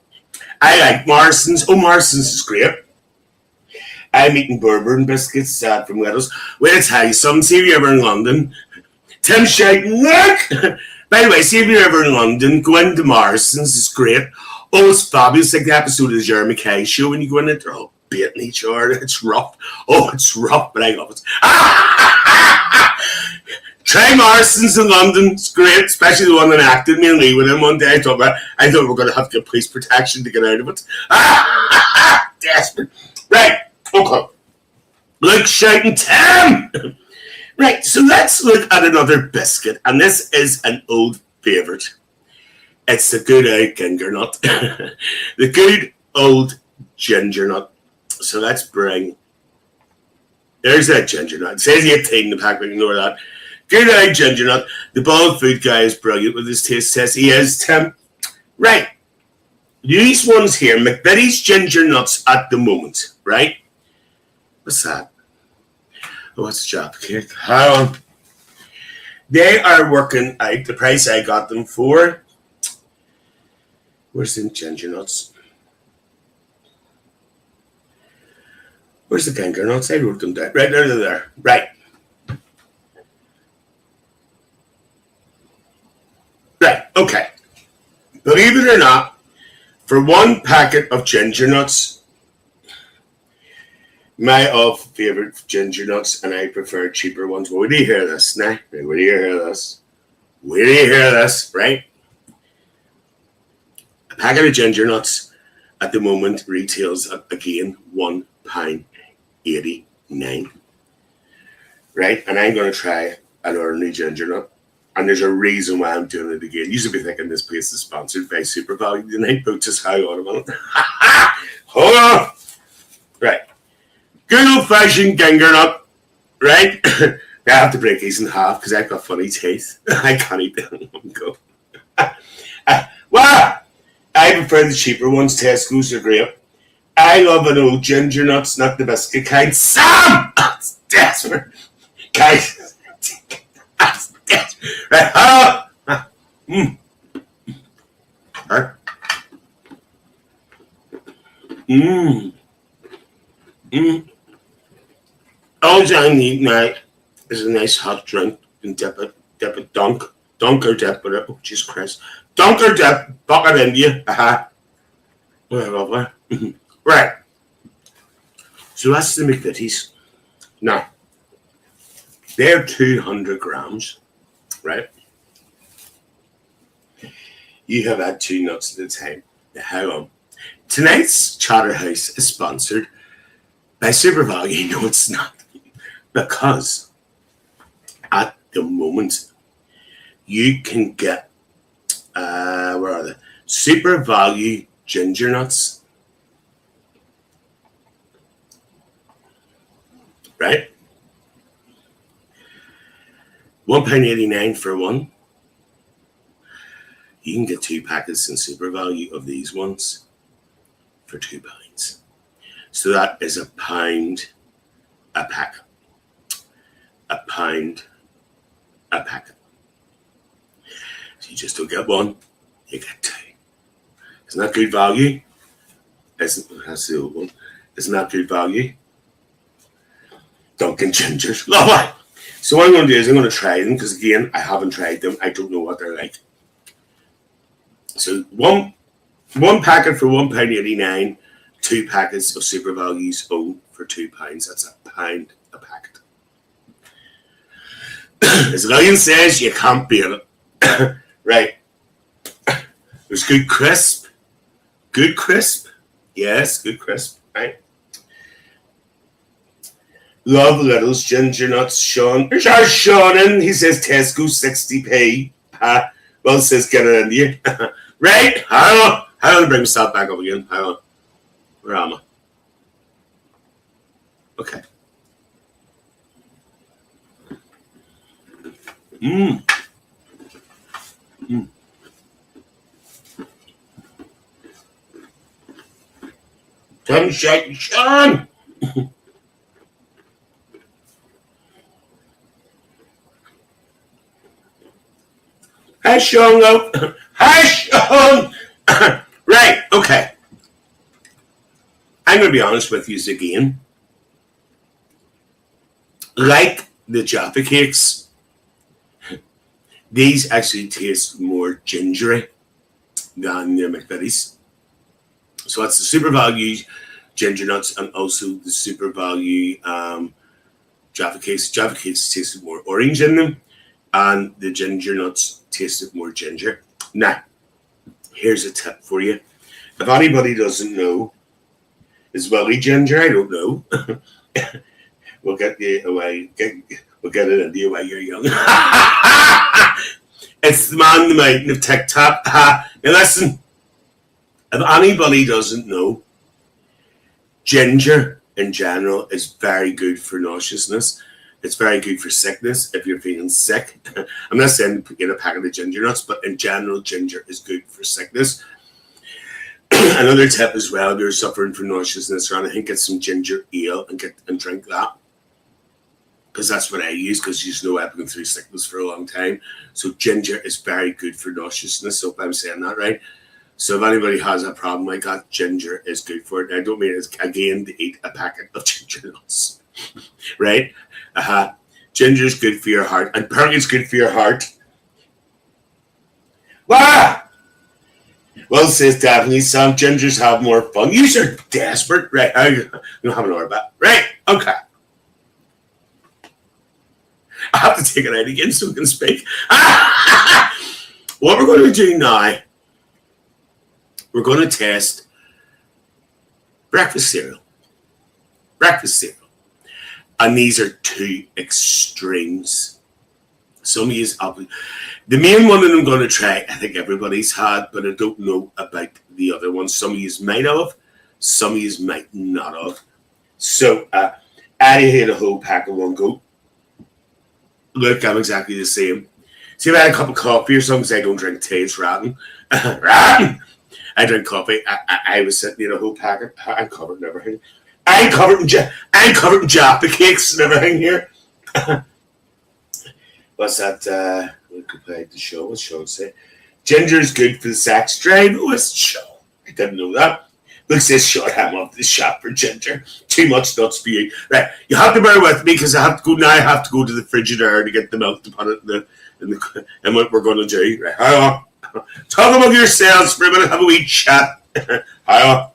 I like Morrison's. Oh, Morrison's is great. I'm eating bourbon biscuits from Widows. Wait, I tell you something. See if you're ever in London. Tim shouting, look! By the way, see if you're ever in London, go into Morrison's. It's great. Oh, it's fabulous. Like the episode of the Jeremy Kay show when you go in it, they're all beating each other. It's rough. Oh, it's rough, but I love it. Try Morrison's in London. It's great, especially the one that acted me and Lee with him one day. I thought we're going to have to get police protection to get out of it. Desperate. Right. Okay. Luke shouting, Tim! Right, so let's look at another biscuit, and this is an old favourite. It's the good old ginger nut. The good old ginger nut. So let's bring... There's that ginger nut. It says 18 in the pack, but ignore that. Good old ginger nut. The Bald Food Guy is brilliant with his taste test. He is, Tim. Right. These ones here, McVitie's ginger nuts at the moment, right? What's that? Oh, it's a Jaffa cake. Hang on. They are working out the price I got them for. Where's the ginger nuts? Where's the ginger nuts? I wrote them down. Right, there. Right. Right, okay. Believe it or not, for one packet of ginger nuts, my favourite ginger nuts, and I prefer cheaper ones. Well, wait till you hear this now. Wait till you hear this. Wait till you hear this, right? A packet of ginger nuts at the moment retails at, again, £1.89. Right? And I'm going to try an ordinary ginger nut. And there's a reason why I'm doing it again. You should be thinking this place is sponsored by Super Value tonight, but just hang on a minute. Hold on. Right. Good old-fashioned ginger nut, right? I have to break these in half because I've got funny teeth. I can't eat them in one go. Well, I prefer the cheaper ones. Tesco's are great. I love an old ginger nuts, not the biscuit kind. Sam! That's desperate. Guys. That's desperate. Right. All I need now is a nice hot drink and dip it, dunk or dip, whatever. Oh, Jesus Christ. Dunk or dip, bucket into you. Lovely. Right. So that's the McVitie's. Now, they're 200 grams, right? You have had two nuts at a time. Now, hang on. Tonight's Chatterhouse is sponsored by SuperValu. No, it's not. Because at the moment, you can get, where are they? SuperValu ginger nuts. Right? £1.89 for one. You can get 2 packets in SuperValu of these ones for £2. So that is £1 a packet. £1 a packet. So you just don't get one, you get 2. Isn't that good value? That's the old one. Isn't that good value? Dunkin' Gingers. Lovely. So what I'm going to do is I'm going to try them because, again, I haven't tried them. I don't know what they're like. So one packet for £1.89, 2 packets of SuperValu's own for £2. That's £1 a packet. As Lillian says, you can't beat it. Right. There's good crisp. Good crisp. Yes, good crisp. Right. Love Little's ginger nuts, Sean. There's our Sean in. He says Tesco 60p. Well, it says get it in you. Right. Hang on to bring myself back up again. Hang on. Where am I? Okay. Sunshine, Sean. Hi, Sean. Hi, Sean. Right, okay. I'm going to be honest with you again. Like the Jaffa cakes, these actually taste more gingery than the McVitie's. So that's the SuperValu ginger nuts and also the SuperValu Jaffa cakes. Jaffa cakes tasted more orange in them, and the ginger nuts tasted more ginger. Now, here's a tip for you. If anybody doesn't know, is Willie ginger? I don't know. We'll get you away. We'll get it into you while you're young. It's the man, the mountain of TikTok. Now listen, if anybody doesn't know, ginger in general is very good for nauseousness. It's very good for sickness if you're feeling sick. I'm not saying get a packet of ginger nuts, but in general, ginger is good for sickness. Another tip as well, if you're suffering from nauseousness or anything, get some ginger ale and drink that. Because that's what I use, because you know I've been through sickness for a long time. So ginger is very good for nauseousness. Hope I'm saying that right. So if anybody has a problem like that, ginger is good for it. I don't mean it's again to eat a packet of ginger nuts, right? Ginger is good for your heart, and apparently it's good for your heart. Wow! Well, says Daphne, some gingers have more fun. You are desperate, right? I don't have an order back, right? Okay. I have to take it out again so we can speak. What we're going to do now, we're going to test breakfast cereal. Breakfast cereal. And these are two extremes. Some of you, the main one that I'm going to try, I think everybody's had, but I don't know about the other ones. Some of you might have, some of you might not have. So, I had a whole pack of one go. Look, I'm exactly the same. See, if I had a cup of coffee or something, because I don't drink tea, it's rotten. Rotten! I drink coffee. I was sitting in a whole packet. I'm covered in everything. I'm covered in Jaffa cakes and everything here. What's that? We could play the show. What's the show say? Ginger is good for the sex drive. What's the show? I didn't know that. Looks this short ham off the shop for ginger. Too much nuts for you. Right, you have to bear with me because I have to go now. I have to go to the Frigidaire to get the milk to put it in what we're going to do. Right, hang on. Talk among yourselves for a minute. Have a wee chat. Hang on.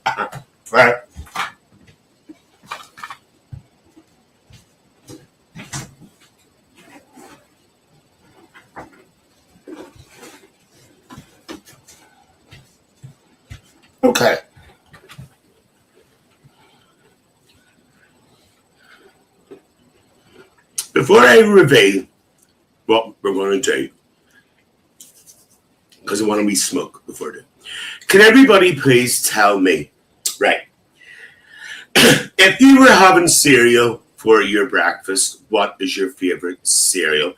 Right. before I reveal what we're going to do, because I want to smoke before I do, can everybody please tell me, right, if you were having cereal for your breakfast, what is your favorite cereal?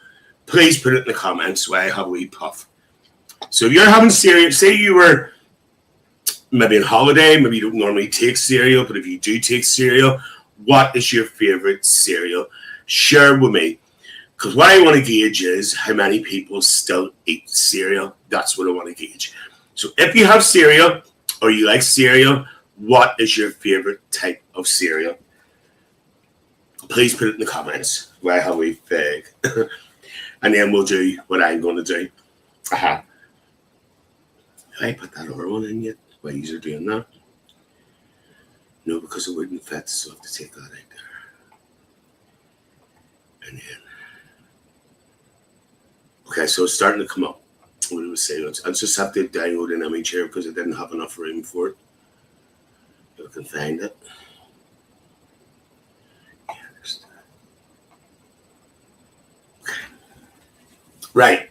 Please put it in the comments while I have a wee puff. So if you're having cereal, say you were maybe on holiday, maybe you don't normally take cereal, but if you do take cereal, what is your favorite cereal? Share with me. Because what I want to gauge is how many people still eat cereal. That's what I want to gauge. So if you have cereal or you like cereal, what is your favorite type of cereal? Please put it in the comments while I have a wee fig. And then we'll do what I'm going to do. Did I put that other one in yet? Why you're doing that? No, because it wouldn't fit, so I have to take that out there. And then, okay, so it's starting to come up. What I was saying, I just have to download an image here because I didn't have enough room for it. If I can find it. Yeah, there's that. Okay. Right.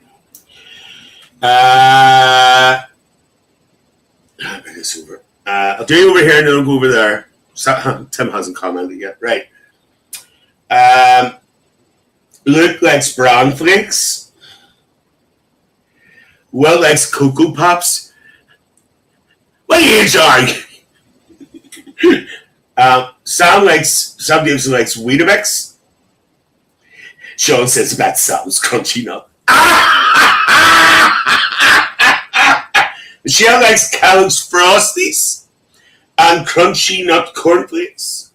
I'll bring this over. I'll do it over here and then I'll go over there. Tim hasn't commented yet. Right. Luke likes brown flakes. Will likes Cocoa Pops. What age are you? Sam Gibson likes Weetabix. Sean says that sounds crunchy nut. Michelle likes Kellogg's Frosties and Crunchy Nut Cornflakes.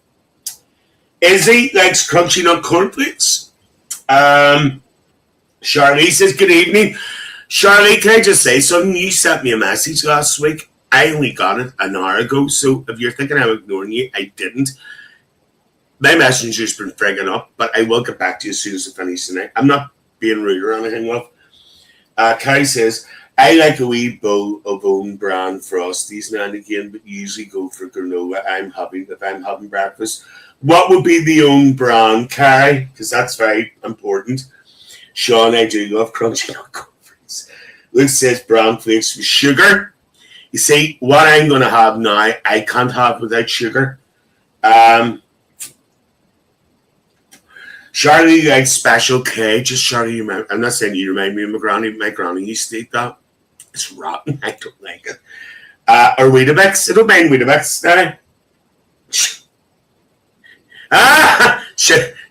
Izzy likes Crunchy Nut Cornflakes. Charlie says, good evening. Charlie, can I just say something? You sent me a message last week. I only got it an hour ago, so if you're thinking I'm ignoring you, I didn't. My messenger's been frigging up, but I will get back to you as soon as I finish tonight. I'm not being rude or anything, love. Carrie says, I like a wee bowl of own brand Frosties now and again, but usually go for granola. I'm happy if I'm having breakfast. What would be the own brand, Carrie? Because that's very important. Sean, I do love Crunchy Nut Cornflakes. Luke says brown flakes with sugar. You see, what I'm going to have now, I can't have without sugar. Charlie likes Special K. Just Charlie, I'm not saying you remind me of my granny. My granny used to eat that. It's rotten. I don't like it. Or Weetabix. I don't mind Weetabix now.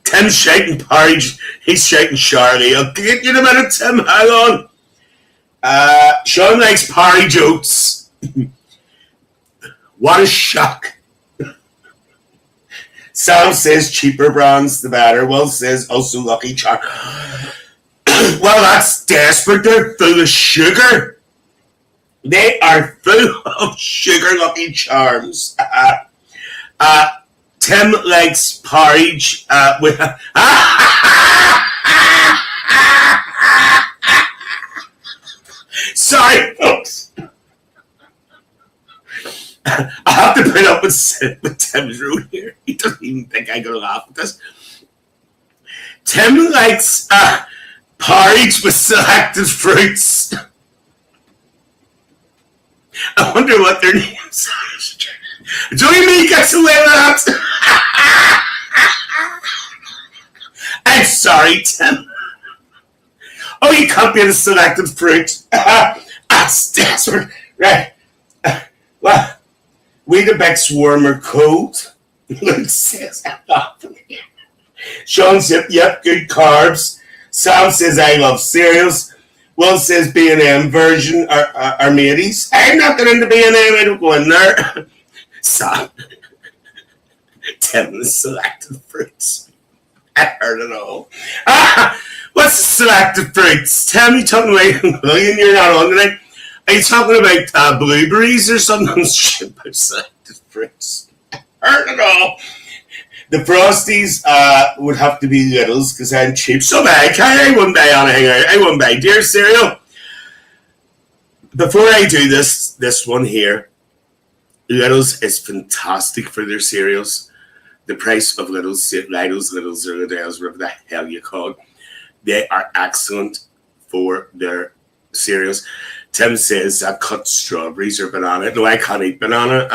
Tim's shouting porridge. He's shouting Charlie. I'll get you in a minute, Tim. Hang on. Sean likes porridge oats. What a shock. Sam says cheaper brands the better. Will says also Lucky Charms. Well, that's desperate. They're full of sugar. They are full of sugar, Lucky Charms. Tim likes porridge with. Sorry, folks. I have to put up with Tim's rude here. He doesn't even think I'm going to laugh at this. Tim likes porridge with selected fruits. I wonder what their names are. Joey Me gets away with that. I'm sorry, Tim. Oh, you can't be the selected fruit. That's desperate. Right. Well, Weetabix warm or cold? Luke says, Sean says, yep, good carbs. Sam says, I love cereals. Will says, B&M version are mateys. I'm not going into B&M, I don't go in there. Sam. Tim, the selected fruits. I heard it all. What's the selected fruits? Tim, you talking about William? You're not on tonight. Are you talking about blueberries or something? Shit about selected fruits. I heard it all. The Frosties would have to be littles because I'm cheap. So I wouldn't buy anything. I wouldn't buy dear cereal. Before I do this one here, Littles is fantastic for their cereals. the price of Little's, Little's, or Liddell's, whatever the hell you call it. They are excellent for their cereals. Tim says I cut strawberries or banana. No, I can't eat banana.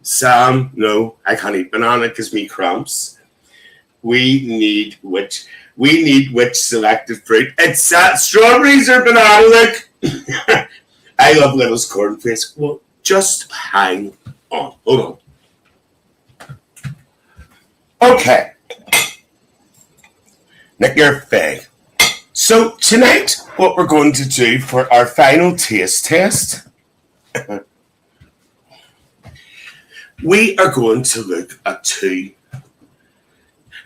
Sam, no, I can't eat banana because me cramps. We need which selected fruit. It's strawberries or banana. Look, I love Little's cornflakes. Well, just hang on. Hold on. Okay. Nick your fag. So tonight, what we're going to do for our final taste test, we are going to look at two.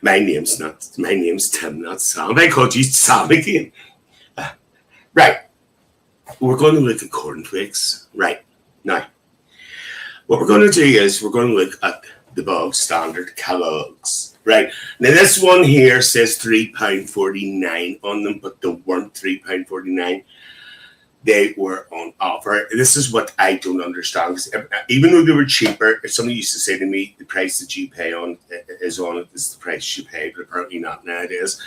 My name's Tim, not Sam. I called you Sam again. Right. We're going to look at cornflakes. Right. Now, what we're going to do is we're going to look at the bog standard Kellogg's. Right. Now, this one here says £3.49 on them, but they weren't £3.49. They were on offer. This is what I don't understand. Because even though they were cheaper, if somebody used to say to me, the price that you pay on is the price you pay, but apparently not nowadays.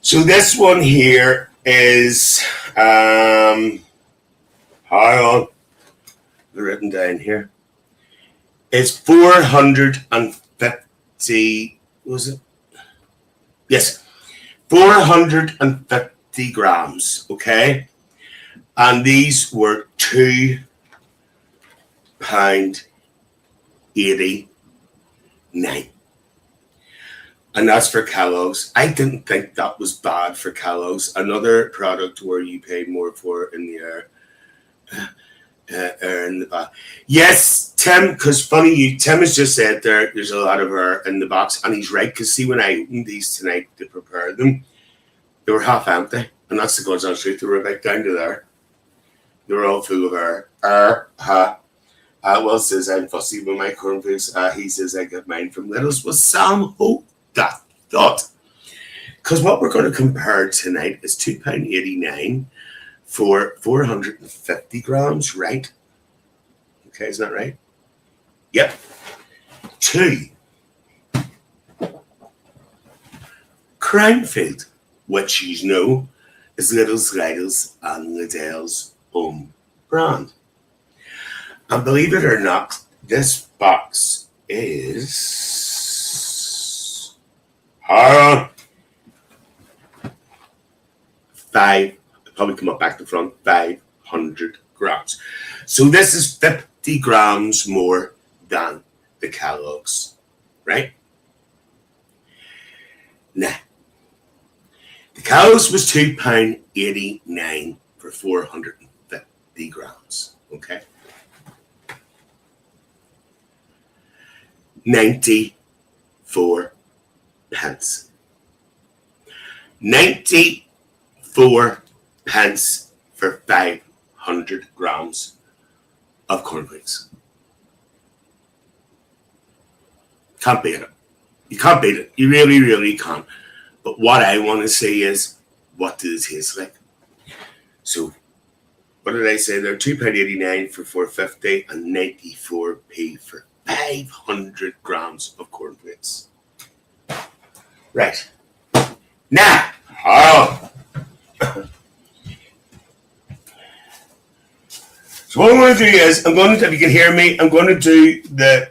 So this one here is, hold on, they're written down here. It's 450, was it? Yes, 450 grams, okay? And these were £2.89. And that's for Kellogg's. I didn't think that was bad for Kellogg's. Another product where you pay more for in the air. In the back. Yes, Tim, because funny, Tim has just said there's a lot of air in the box. And he's right, because see, when I opened these tonight to prepare them, they were half empty. And that's the God's honest truth. They were about down to there. They were all full of air. Well, says I'm fussy with my cornflakes. He says I got mine from Little's. Well, Sam, hold that thought. Because what we're going to compare tonight is £2.89 for 450 grams, right? Okay, isn't that right? Yep. 2. Crownfield, which you know is Little's, and Liddell's home brand. And believe it or not, this box is 5, probably come up back to front, 500 grams. So this is 50 grams more than the Kellogg's, right? Now, the Kellogg's was £2.89 for 450 grams, okay? 94 pence. 94 pence for 500 grams of cornflakes. Can't beat it. You can't beat it. You really, really can't. But what I want to say is, what does it taste like? So, what did I say there? £2.89 for 450 and 94p for 500 grams of cornflakes. Right. Now, so what I'm going to do is, if you can hear me, I'm going to do the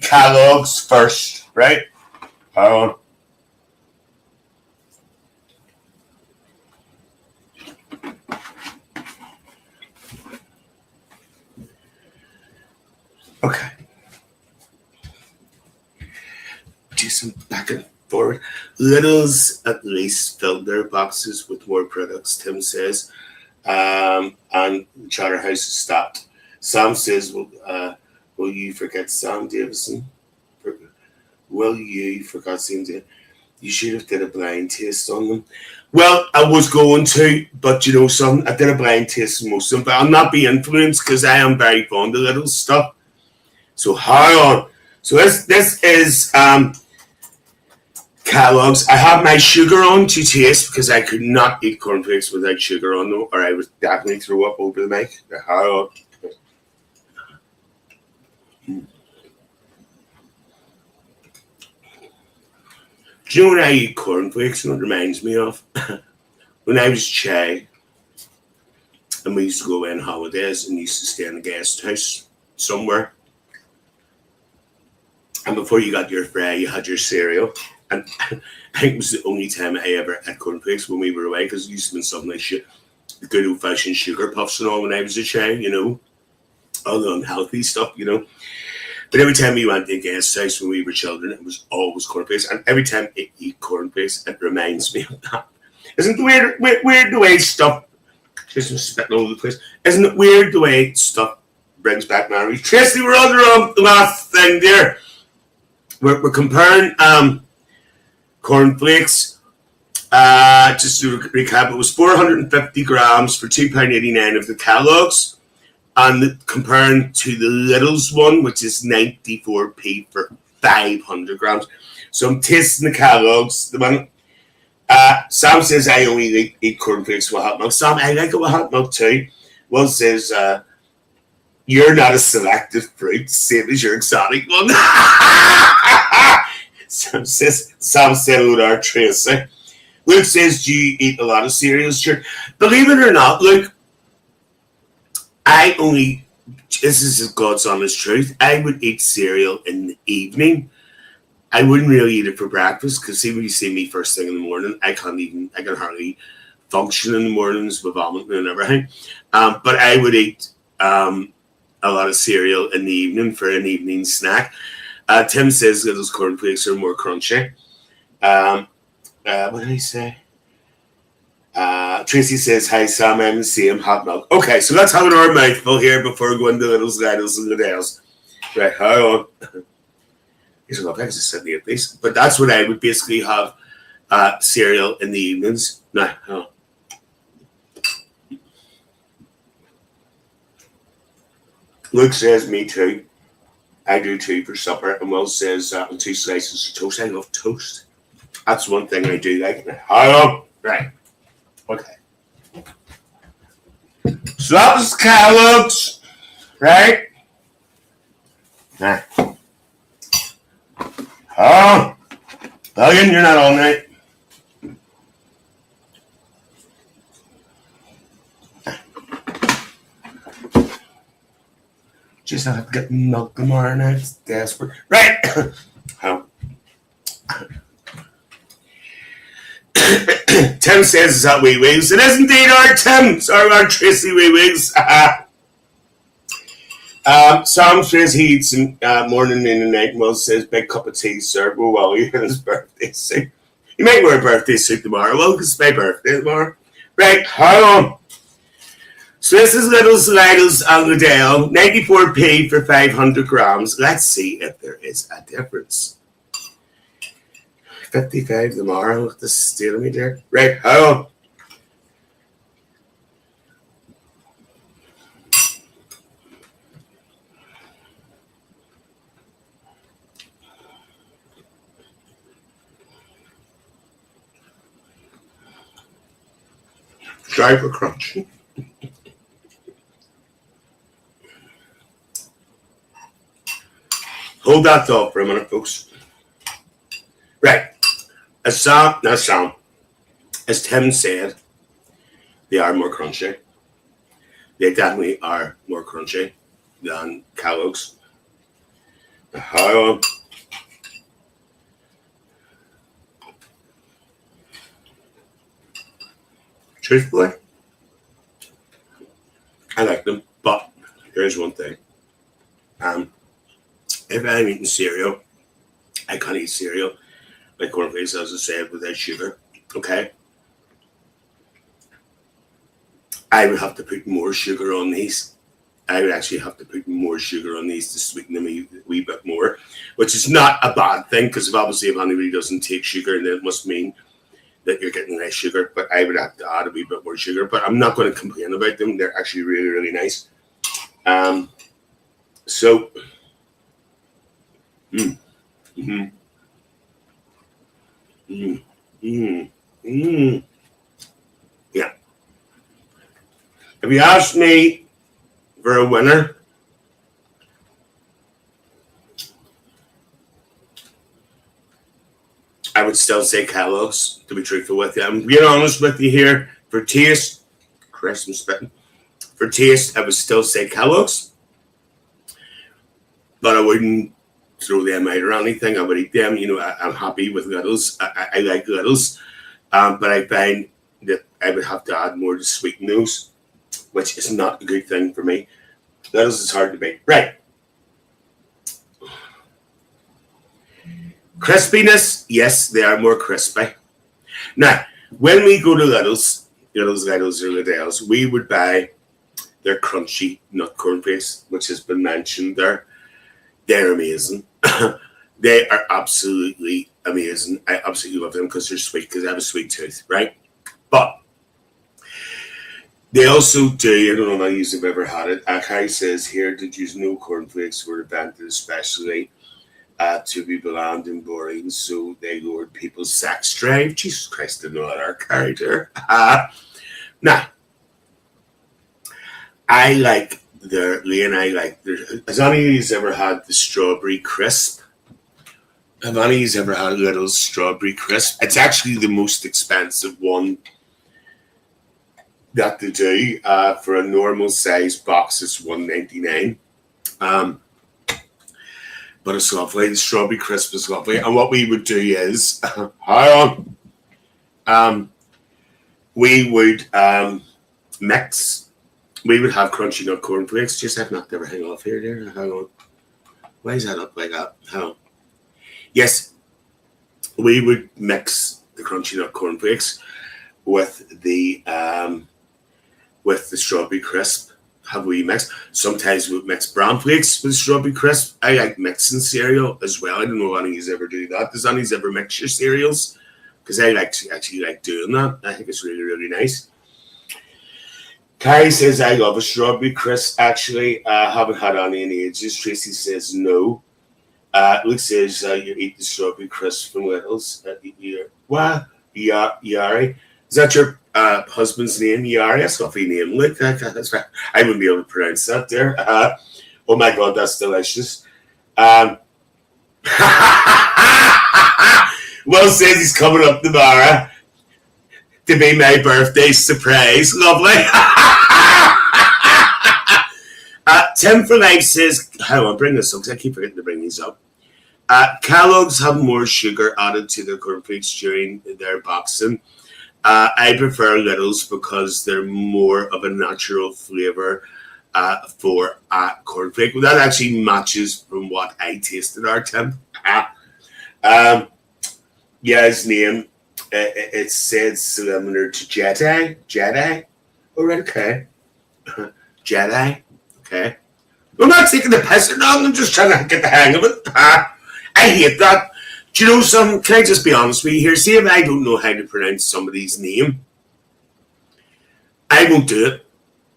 Kellogg's first, right? Hold on. Okay. Do some back and forward. Little's at least filled their boxes with more products, Tim says. And Charterhouse is stopped. Sam says, will you forget Sam Davison? Will you forget Sam Davison? You should have did a blind taste on them. Well, I was going to, but you know something, I did a blind taste on most of them, but I'll not be influenced because I am very fond of Little's stuff. So hang on. So this is Kellogg's. I have my sugar on to taste because I could not eat cornflakes without sugar on them, or I would definitely throw up over the mic. Hang on. Do you know when I eat cornflakes and it reminds me of? When I was a child and we used to go away on holidays and used to stay in a guest house somewhere. And before you got your fry, you had your cereal. And I think it was the only time I ever had cornflakes when we were away, because it used to be something like shit, good old fashioned sugar puffs and all when I was a child, you know, all the unhealthy stuff, you know. But every time we went to a guest house when we were children, it was always cornflakes. And every time I eat cornflakes, it reminds me of that. Isn't it weird the way stuff, just spitting all over the place, isn't it weird the way stuff brings back memories? Tracy, we're on the last thing there. We're comparing cornflakes. Just to recap, it was 450 grams for £2.89 of the Kellogg's, and comparing to the Little's one, which is 94p for 500 grams. So I'm tasting the Kellogg's. The one, Sam says I only eat cornflakes with hot milk. Sam, I like it with hot milk too. Will says you're not a selected fruit, same as your exotic one. Sam said hello to Tracy. Luke says, do you eat a lot of cereals? Sure. Believe it or not, Luke, this is God's honest truth, I would eat cereal in the evening. I wouldn't really eat it for breakfast, because see, when you see me first thing in the morning, I can hardly function in the mornings with vomiting and everything. But I would eat a lot of cereal in the evening for an evening snack. Tim says that those cornflakes are more crunchy. What did he say? Tracy says, hi Sam, I'm the same hot milk. Okay, so let's have an hour mouthful here before going to Little's, and Liddell's. Right, hold on. These are lovely, I just said the these. But that's what I would basically have cereal in the evenings. Now, hold on. Luke says, me too. I do too for supper. And Will says, 2 slices of toast. I love toast. That's one thing I do like. Hold on. Right. Okay. So that was Kellogg's. Right? Nah. Oh. Billion, you're not on right. Just have to get milk tomorrow night. It's desperate. Right. Oh. Tim says it's at Wee Wigs. It is indeed our Tim. Sorry, our Tracy Wee Wigs. Sam says he eats in morning, noon, and night. Will says big cup of tea, sir. Oh, well, you in his birthday suit. You might wear a birthday suit tomorrow. Well, because it's my birthday tomorrow. Right, hold on. So this is Little's and Liddell, 94p for 500 grams. Let's see if there is a difference. 55 tomorrow. Look, this is stealing me there. Right, hold on. Try for crunch. Hold that thought for a minute, folks. Right. As Tim said, they are more crunchy. They definitely are more crunchy than Kellogg's. Truthfully, I like them, but here's one thing. If I'm eating cereal, I can't eat cereal like cornflakes, as I said, without sugar. Okay? I would have to put more sugar on these. I would actually have to put more sugar on these to sweeten them a wee bit more, which is not a bad thing, because obviously if anybody doesn't take sugar, then it must mean that you're getting less sugar. But I would have to add a wee bit more sugar. But I'm not going to complain about them. They're actually really, really nice. So, yeah. If you ask me for a winner, I would still say Kellogg's, to be truthful with you. I'm being honest with you here. For taste, Chris, I'm spitting. For taste, I would still say Kellogg's. But I wouldn't throw them out or anything. I would eat them. You know, I'm happy with Littles. I like Littles. But I find that I would have to add more to sweeten those, which is not a good thing for me. Littles is hard to beat. Right. Crispiness, yes, they are more crispy. Now, when we go to Littles or Liddell's, we would buy their crunchy nut cornflakes, which has been mentioned there. They're amazing. They are absolutely amazing. I absolutely love them because they're sweet, because I have a sweet tooth, right? But they also do, I don't know if you've ever had it. Akai says here that use no cornflakes were invented especially to be bland and boring, so they lowered people's sex drive. Jesus Christ, I know that our character. Now, I like Lee and I like their. Has any of you ever had the strawberry crisp? Have any of you ever had a little strawberry crisp? It's actually the most expensive one that they do. For a normal size box, it's $1.99. But it's lovely. The strawberry crisp is lovely. And what we would do is, we would mix. We would have crunchy nut cornflakes. Just have knocked everything off here, dear. Hang on. Why is that up like that? Hang on. Yes, we would mix the crunchy nut cornflakes with the strawberry crisp. Have we mixed? Sometimes we mix brown flakes with strawberry crisp. I like mixing cereal as well. I don't know if any of you ever do that. Does any of you ever mix your cereals? Because I actually like doing that. I think it's really, really nice. Carrie says, I love a strawberry crisp. Actually, I haven't had any in ages. Tracy says, no. Luke says, you eat the strawberry crisp from Littles. What? Yari? Is that your husband's name, Yari? That's a lovely name, Luke. That's right. I wouldn't be able to pronounce that there. Oh my God, that's delicious. Will says he's coming up tomorrow to be my birthday surprise. Lovely. Tim for Life says, hang on, bring this up because I keep forgetting to bring these up. Kellogg's have more sugar added to their cornflakes during their boxing. I prefer Littles because they're more of a natural flavour for cornflake. Well, that actually matches from what I tasted, our Tim. Yeah, his name, it said similar to Jedi. Jedi? All right, okay. Jedi? Okay. I'm not taking the piss or nothing. I'm just trying to get the hang of it. I hate that. Do you know something? Can I just be honest with you here? See, if I don't know how to pronounce somebody's name, I won't do it.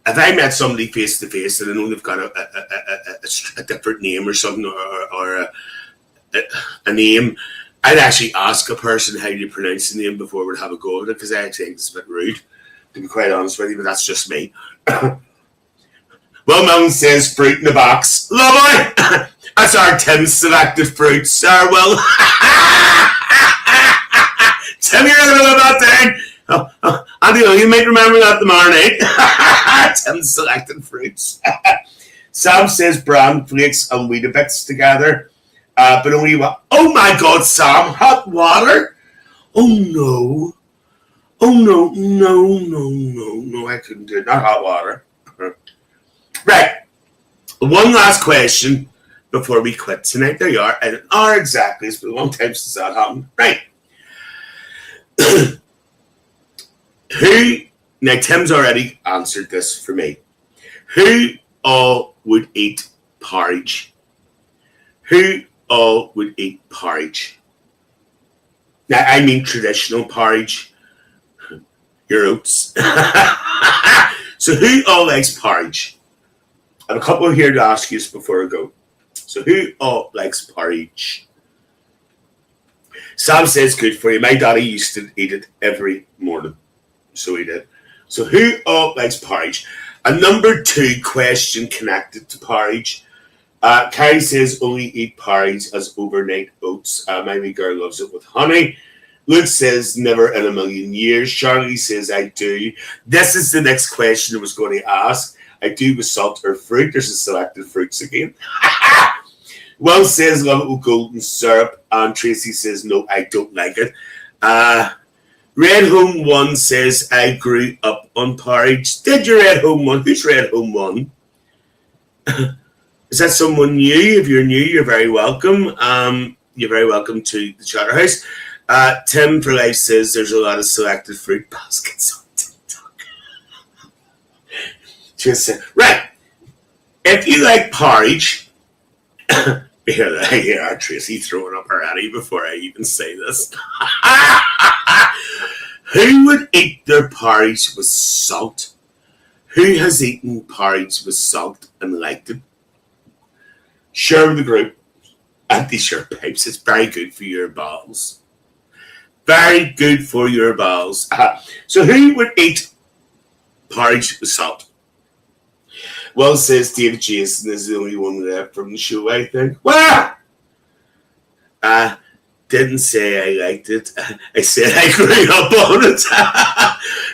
If I met somebody face to face and I know they've got a different name or something, or a name, I'd actually ask a person how you pronounce the name before we'd have a go at it, because I actually think it's a bit rude, to be quite honest with you, but that's just me. Well, Mountain says fruit in the box. Lovely! That's our Tim selected fruit, sir. Well, Tim, you're going to live out there. Andy, you might remember that tomorrow night. Tim selected fruits. Sam says bran flakes and Weetabix together. But only what? Oh my God, Sam! Hot water? Oh no! Oh no! I couldn't do it. Not hot water. Right. One last question before we quit tonight. There you are. And an hour exactly. It's been a long time since that happened. Right. Who? Now Tim's already answered this for me. Who all would eat porridge? Who all would eat porridge? Now, I mean traditional porridge. Your oats. So who all likes porridge? I have a couple here to ask you before I go. So who all likes porridge? Sam says good for you. My daddy used to eat it every morning. So he did. So who all likes porridge? A number 2 question connected to porridge. Carrie says only eat porridge as overnight oats. My wee girl loves it with honey. Luke says, never in a million years. Charlie says, I do. This is the next question I was going to ask. I do with salt or fruit. There's a selected fruits again. Will says, love it with golden syrup. And Tracy says, no, I don't like it. Red Home 1 says, I grew up on porridge. Did you Red Home 1? Who's Red Home 1? Is that someone new? If you're new, you're very welcome. You're very welcome to the Chatterhouse. Tim for Life says there's a lot of selected fruit baskets on TikTok. Just right. If you like porridge, here our Tracy throwing up her Annie before I even say this. Who would eat their porridge with salt? Who has eaten porridge with salt and liked it? Share with the group. Anti-shirt pipes. It's very good for your bowels. Very good for your bowels. So who would eat porridge with salt? Well, says David Jason is the only one left from the show, I think. Well, didn't say I liked it. I said I grew up on it.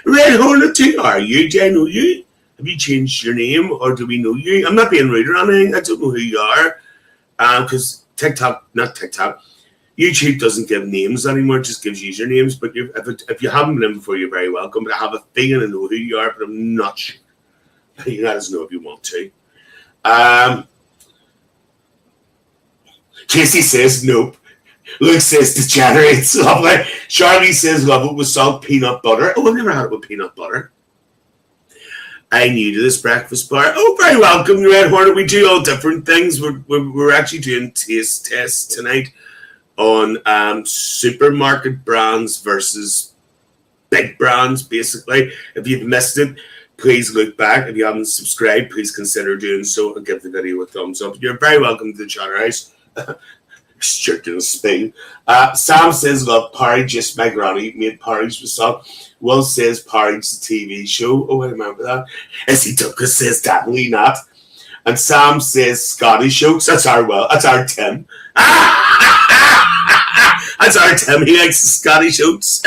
Red Hornet, who are you? Do I know you? Have you changed your name or do we know you? I'm not being rude or anything. I don't know who you are. Because YouTube doesn't give names anymore, it just gives usernames. But if you haven't been in before, you're very welcome. But I have a feeling I know who you are, but I'm not sure. You let us know if you want to. Casey says nope. Luke says degenerates. Lovely. Charlie says love it with salt, peanut butter. Oh, I've never had it with peanut butter. I'm new to this breakfast bar. Oh, very welcome, Red Hornet. We do all different things. We're actually doing taste tests tonight on supermarket brands versus big brands, basically. If you've missed it, please look back. If you haven't subscribed, please consider doing so and give the video a thumbs up. You're very welcome to the Chatterhouse. Straight to the spoon. Sam says, love porridge. Just my granny made porridge with salt. Will says porridge the TV show. Oh, I remember that. S.E. Douglas says definitely not. And Sam says Scottish jokes. That's our Tim. That's our Tim. He likes the Scottish jokes.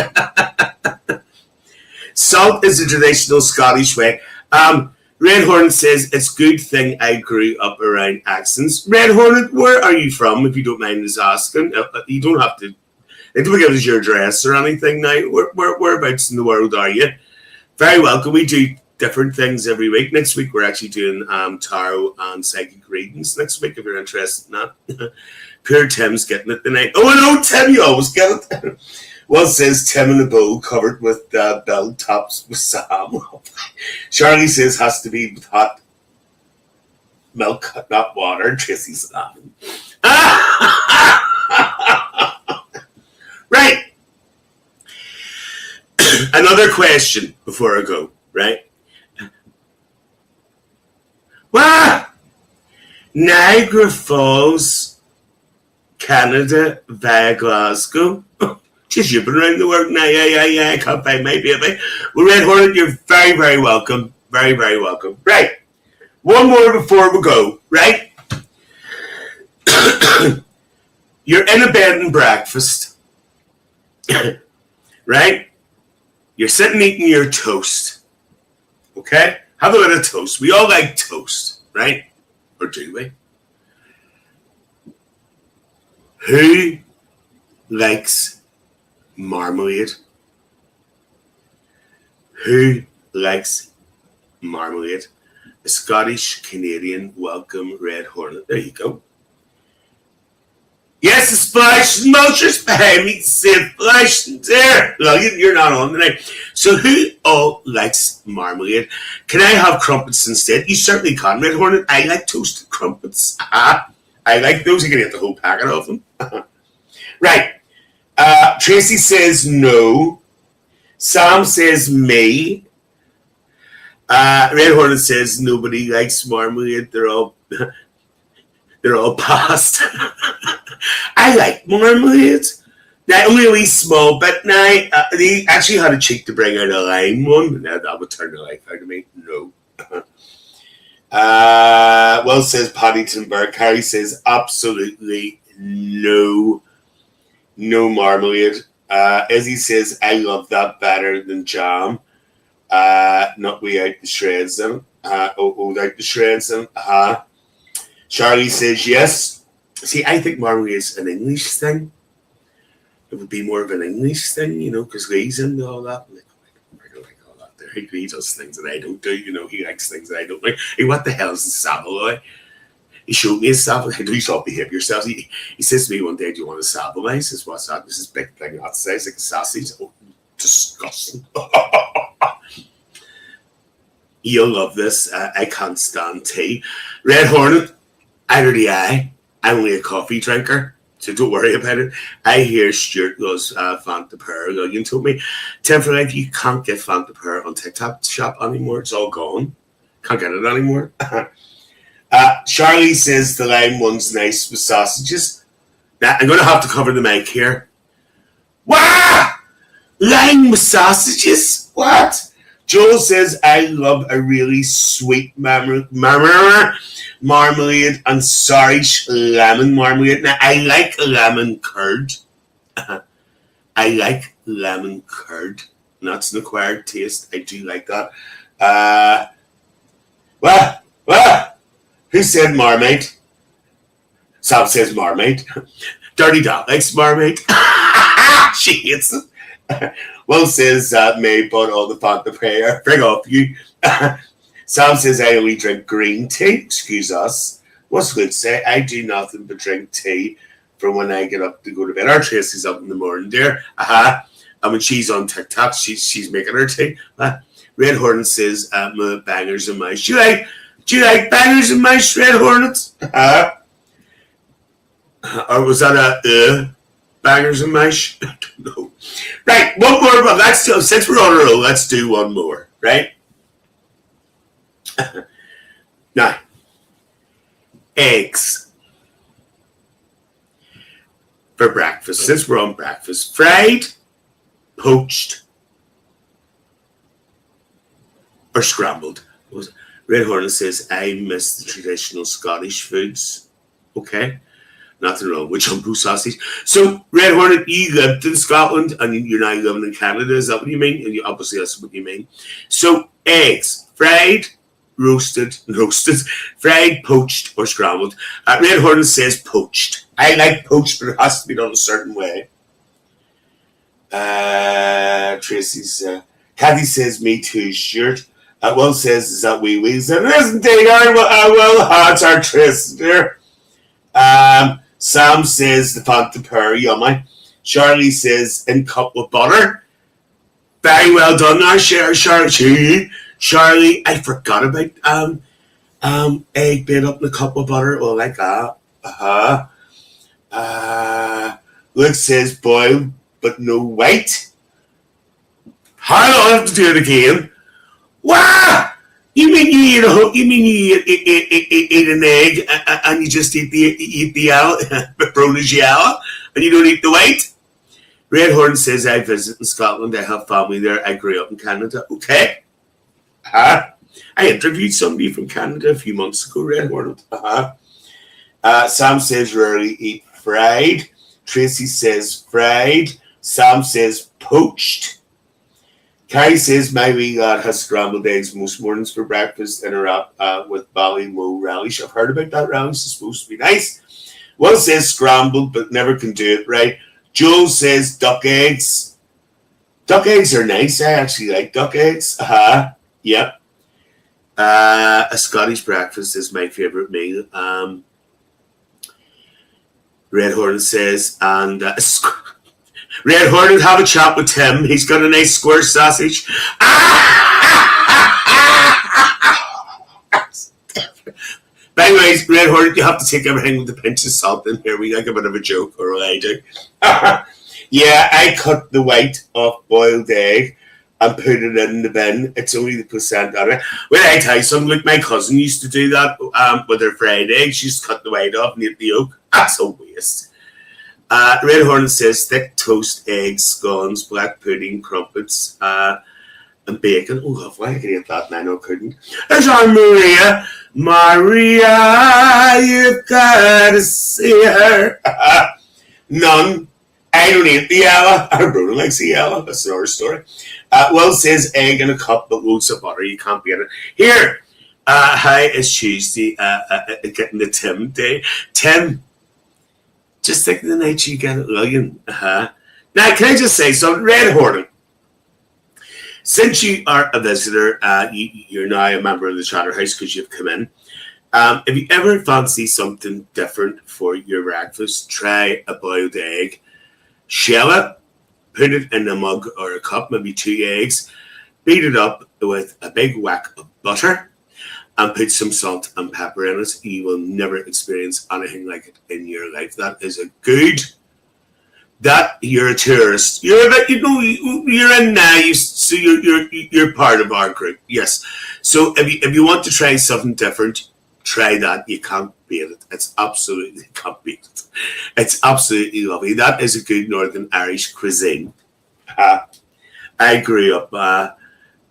Salt is a traditional Scottish way. Red Hornet says, it's a good thing I grew up around accents. Red Hornet, where are you from, if you don't mind us asking? You don't have to, they don't give us your address or anything now. Whereabouts in the world are you? Very welcome. We do different things every week. Next week, we're actually doing tarot and psychic readings next week, if you're interested in that. Poor Tim's getting it tonight. Oh, no, Tim, you always get it. Well, says Tim in a bowl covered with bell tops with Sam. Charlie says has to be with hot milk, not water. Tracy's laughing. Right. Another question before I go, right? Wow! Niagara Falls, Canada via Glasgow. Just you've been around the world now. Yeah. I can't find my baby. Well, Red Hornet, you're very, very welcome. Very, very welcome. Right. One more before we go, right? You're in a bed and breakfast. Right? You're sitting eating your toast. Okay? Have a bit of toast. We all like toast, right? Or do we? Who likes marmalade? Who likes marmalade? A Scottish Canadian welcome Red Hornet. There you go. Yes, a splash and mulchers behind me. Say flash there. Look, you're not on tonight. So who all likes marmalade? Can I have crumpets instead? You certainly can, Red Hornet. I like toasted crumpets. I like those. You can get the whole packet of them. Right. Tracy says no. Sam says me. Red Hornet says nobody likes marmalade. They're all past. I like marmalade. Now, only a wee small bit now. They actually had a cheek to bring out a lime one. Now that would turn the life out of me. No. Will says Paddington Burke. Harry says absolutely no. No marmalade. Izzy says, I love that better than jam. Not we out the shreds then. Out the shreds then. Charlie says, yes. See, I think Marley is an English thing. It would be more of an English thing, because Lee's into all that. I don't like all that there. He does things that I don't do, he likes things that I don't like. Hey, what the hell is the Saveloy? He showed me his Saveloy. I do stop behave yourselves. He says to me one day, do you want a Saveloy? I says, what's that? This is big thing outside. It's like a sausage. Oh, disgusting. You'll love this. I can't stand tea. Red Hornet, either do I. I'm only a coffee drinker, so don't worry about it. I hear Stuart loves Fanta Pearl. You told me, Tim for Life, you can't get Fanta Pearl on TikTok shop anymore. It's all gone. Can't get it anymore. Charlie says the lime one's nice with sausages. Now, I'm going to have to cover the mic here. Wow! Lime with sausages? What? Joel says, I love a really sweet marmalade and Sarish lemon marmalade. Now, I like lemon curd. I like lemon curd. That's an acquired taste. I do like that. What? Who said Marmite? Sam says Marmite. Dirty Dog likes Marmite. She hates it. Will says May bought all the Fanta prayer. Bring off you. Sam says I only drink green tea. Excuse us. What's good say? I do nothing but drink tea from when I get up to go to bed. Our Tracy's up in the morning there. And when she's on TikTok, she's making her tea. Red Hornet says bangers and mash. Do you like bangers and mash, Red Hornets? Or was that a bangers and mash? I don't know. Right, one more, but since we're on a roll, let's do one more, right? Now, eggs for breakfast. Since we're on breakfast, fried, poached, or scrambled. Red Hornet says, I miss the traditional Scottish foods. Okay. Nothing wrong with jumbo sausage. So, Red Hornet, you lived in Scotland and you're now living in Canada. Is that what you mean? And obviously that's what you mean. So, eggs, fried, roasted, fried, poached, or scrambled. Red Hornet says poached. I like poached, but it has to be done a certain way. Tracy's, Kathy says, me too, shirt. Will says, is that wee wee? Said, isn't it? Well, hearts are tristed there. Sam says, the Fanta Pearl, yummy. Charlie says, in cup with butter. Very well done there, Charlie. I forgot about egg bit up in a cup of butter. Oh, like that. Luke says, boiled, but no white. How do I have to do it again? Wow! You mean you eat an egg and you just eat the yellow, brown is yellow, and you don't eat the white? Red Horn says, I visit in Scotland. I have family there. I grew up in Canada. Okay. I interviewed somebody from Canada a few months ago, Red Horn. Sam says, rarely eat fried. Tracy says, fried. Sam says, poached. Carrie says, my wee lad has scrambled eggs most mornings for breakfast in a wrap with Ballymo relish. I've heard about that relish. It's supposed to be nice. One says scrambled, but never can do it right. Joel says duck eggs. Duck eggs are nice. I actually like duck eggs. Yep. A Scottish breakfast is my favourite meal. Red Hornet says, and Red Hornet, have a chat with Tim. He's got a nice square sausage. By the way, Red Hornet, you have to take everything with a pinch of salt in here. We like a bit of a joke, or what I do. Yeah, I cut the white off boiled egg and put it in the bin. It's only the percent on it. Well, I tell you something, like my cousin used to do that with her fried eggs. She used to cut the white off and eat the yolk. That's a waste. Red Hornet says thick toast, eggs, scones, black pudding, crumpets, and bacon. Oh, lovely. I could eat that and I know I couldn't. There's our Maria. Maria, you've got to see her. None. I don't eat the yellow. Bruno likes the yellow. That's another story. Will says egg in a cup, but loads of butter. You can't beat it. Here, hi, it's Tuesday. Getting the Tim day. Tim, just think of the night you get it, William. Now, can I just say something? Red Horton. Since you are a visitor, you're now a member of the Chatterhouse because you've come in. If you ever fancy something different for your breakfast, try a boiled egg. Shell it, put it in a mug or a cup, maybe 2 eggs, beat it up with a big whack of butter, and put some salt and pepper in it. You will never experience anything like it in your life. That is a good. That you're a tourist. You're in now. So you're part of our group. Yes. So if you want to try something different, try that. You can't beat it. It's absolutely can't beat it. It's absolutely lovely. That is a good Northern Irish cuisine. I grew up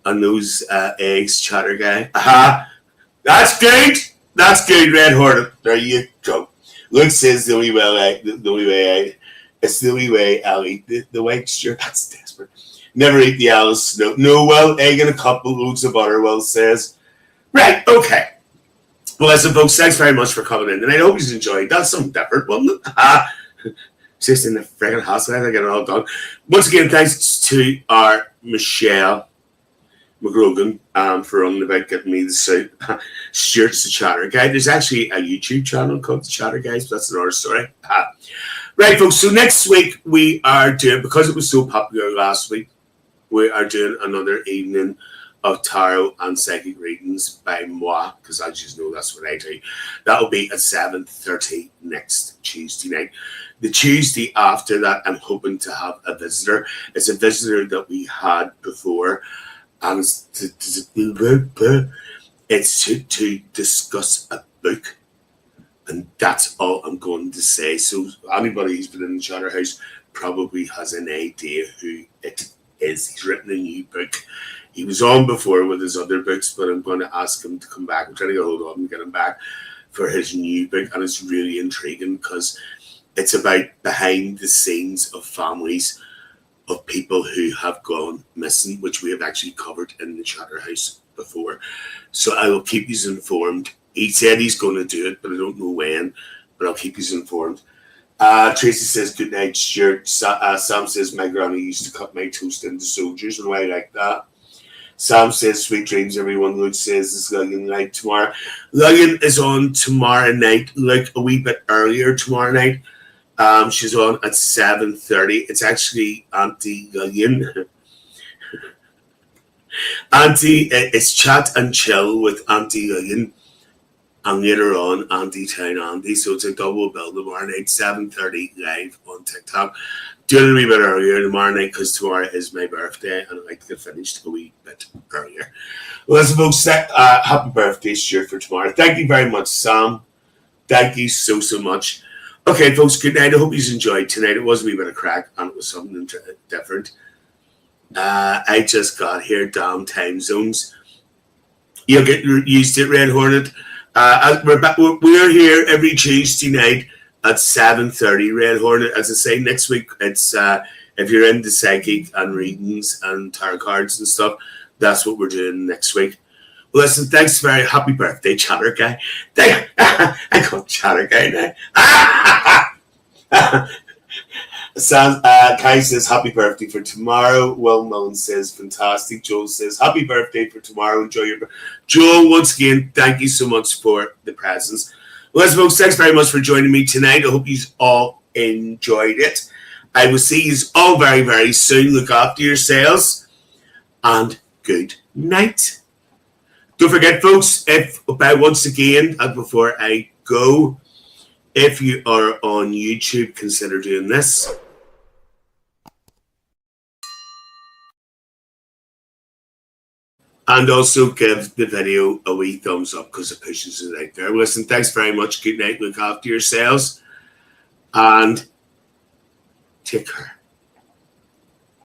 on those eggs, chatter guy. That's good. That's good, Red Hornet. There you go. Luke says the only way it's the only way I'll eat the white shirt. That's desperate. Never eat the Alice. No, well, egg in a cup of loads of butter, Will says. Right, okay. Well, listen, folks, thanks very much for coming in. And I hope you enjoyed. That's something different, wasn't it? Just in the friggin' hospital, I get it all done. Once again, thanks to our Michelle McGrogan for running about getting me the suit. Stuart's the Chatter Guy. There's actually a YouTube channel called The Chatter Guys, but that's another story. Right, folks, so next week we are doing, because it was so popular last week, we are doing another evening of tarot and psychic readings by moi, because as you know, that's what I do. That'll be at 7:30 next Tuesday night. The Tuesday after that, I'm hoping to have a visitor. It's a visitor that we had before, and it's to discuss a book. And that's all I'm going to say. So anybody who's been in the Chatterhouse probably has an idea who it is. He's written a new book. He was on before with his other books, but I'm going to ask him to come back. I'm trying to get hold of him and get him back for his new book. And it's really intriguing because it's about behind the scenes of families of people who have gone missing, which we have actually covered in the Chatterhouse before. So I will keep you informed. He said he's going to do it, but I don't know when. But I'll keep you informed. Tracy says, good night, Stuart. Sam says, my granny used to cut my toast into soldiers, and I like that. Sam says, sweet dreams, everyone. Luke says, it's Lillian night tomorrow. Lillian is on tomorrow night, like a wee bit earlier tomorrow night. She's on at 7:30. It's actually Auntie Lillian. It's Chat and Chill with Auntie Lillian. And later on, Andy Town Andy. So it's a double bill tomorrow night, 7:30 live on TikTok. Doing it a wee bit earlier tomorrow night because tomorrow is my birthday and I'd like to get finished a wee bit earlier. Well, listen, folks, happy birthday, Stuart, for tomorrow. Thank you very much, Sam. Thank you so much. Okay, folks, good night. I hope you enjoyed tonight. It was a wee bit of crack and it was something different. I just got here, damn time zones. You'll get used to it, Red Hornet. We're here every Tuesday night at 7:30. Red Hornet, as I say, next week it's if you're into psychic and readings and tarot cards and stuff, that's what we're doing next week. Well, listen, thanks very happy birthday, Chatter Guy. I call Chatter Guy now. Kai says happy birthday for tomorrow. Will Mullen says fantastic. Joel says happy birthday for tomorrow. Enjoy your Joel, once again, thank you so much for the presents. Well, folks, thanks very much for joining me tonight. I hope you all enjoyed it. I will see you all very, very soon. Look after yourselves and good night. Don't forget, folks, once again, and before I go, if you are on YouTube, consider doing this. And also give the video a wee thumbs up because it pushes it out there. Listen, thanks very much. Good night. Look after yourselves. And take care.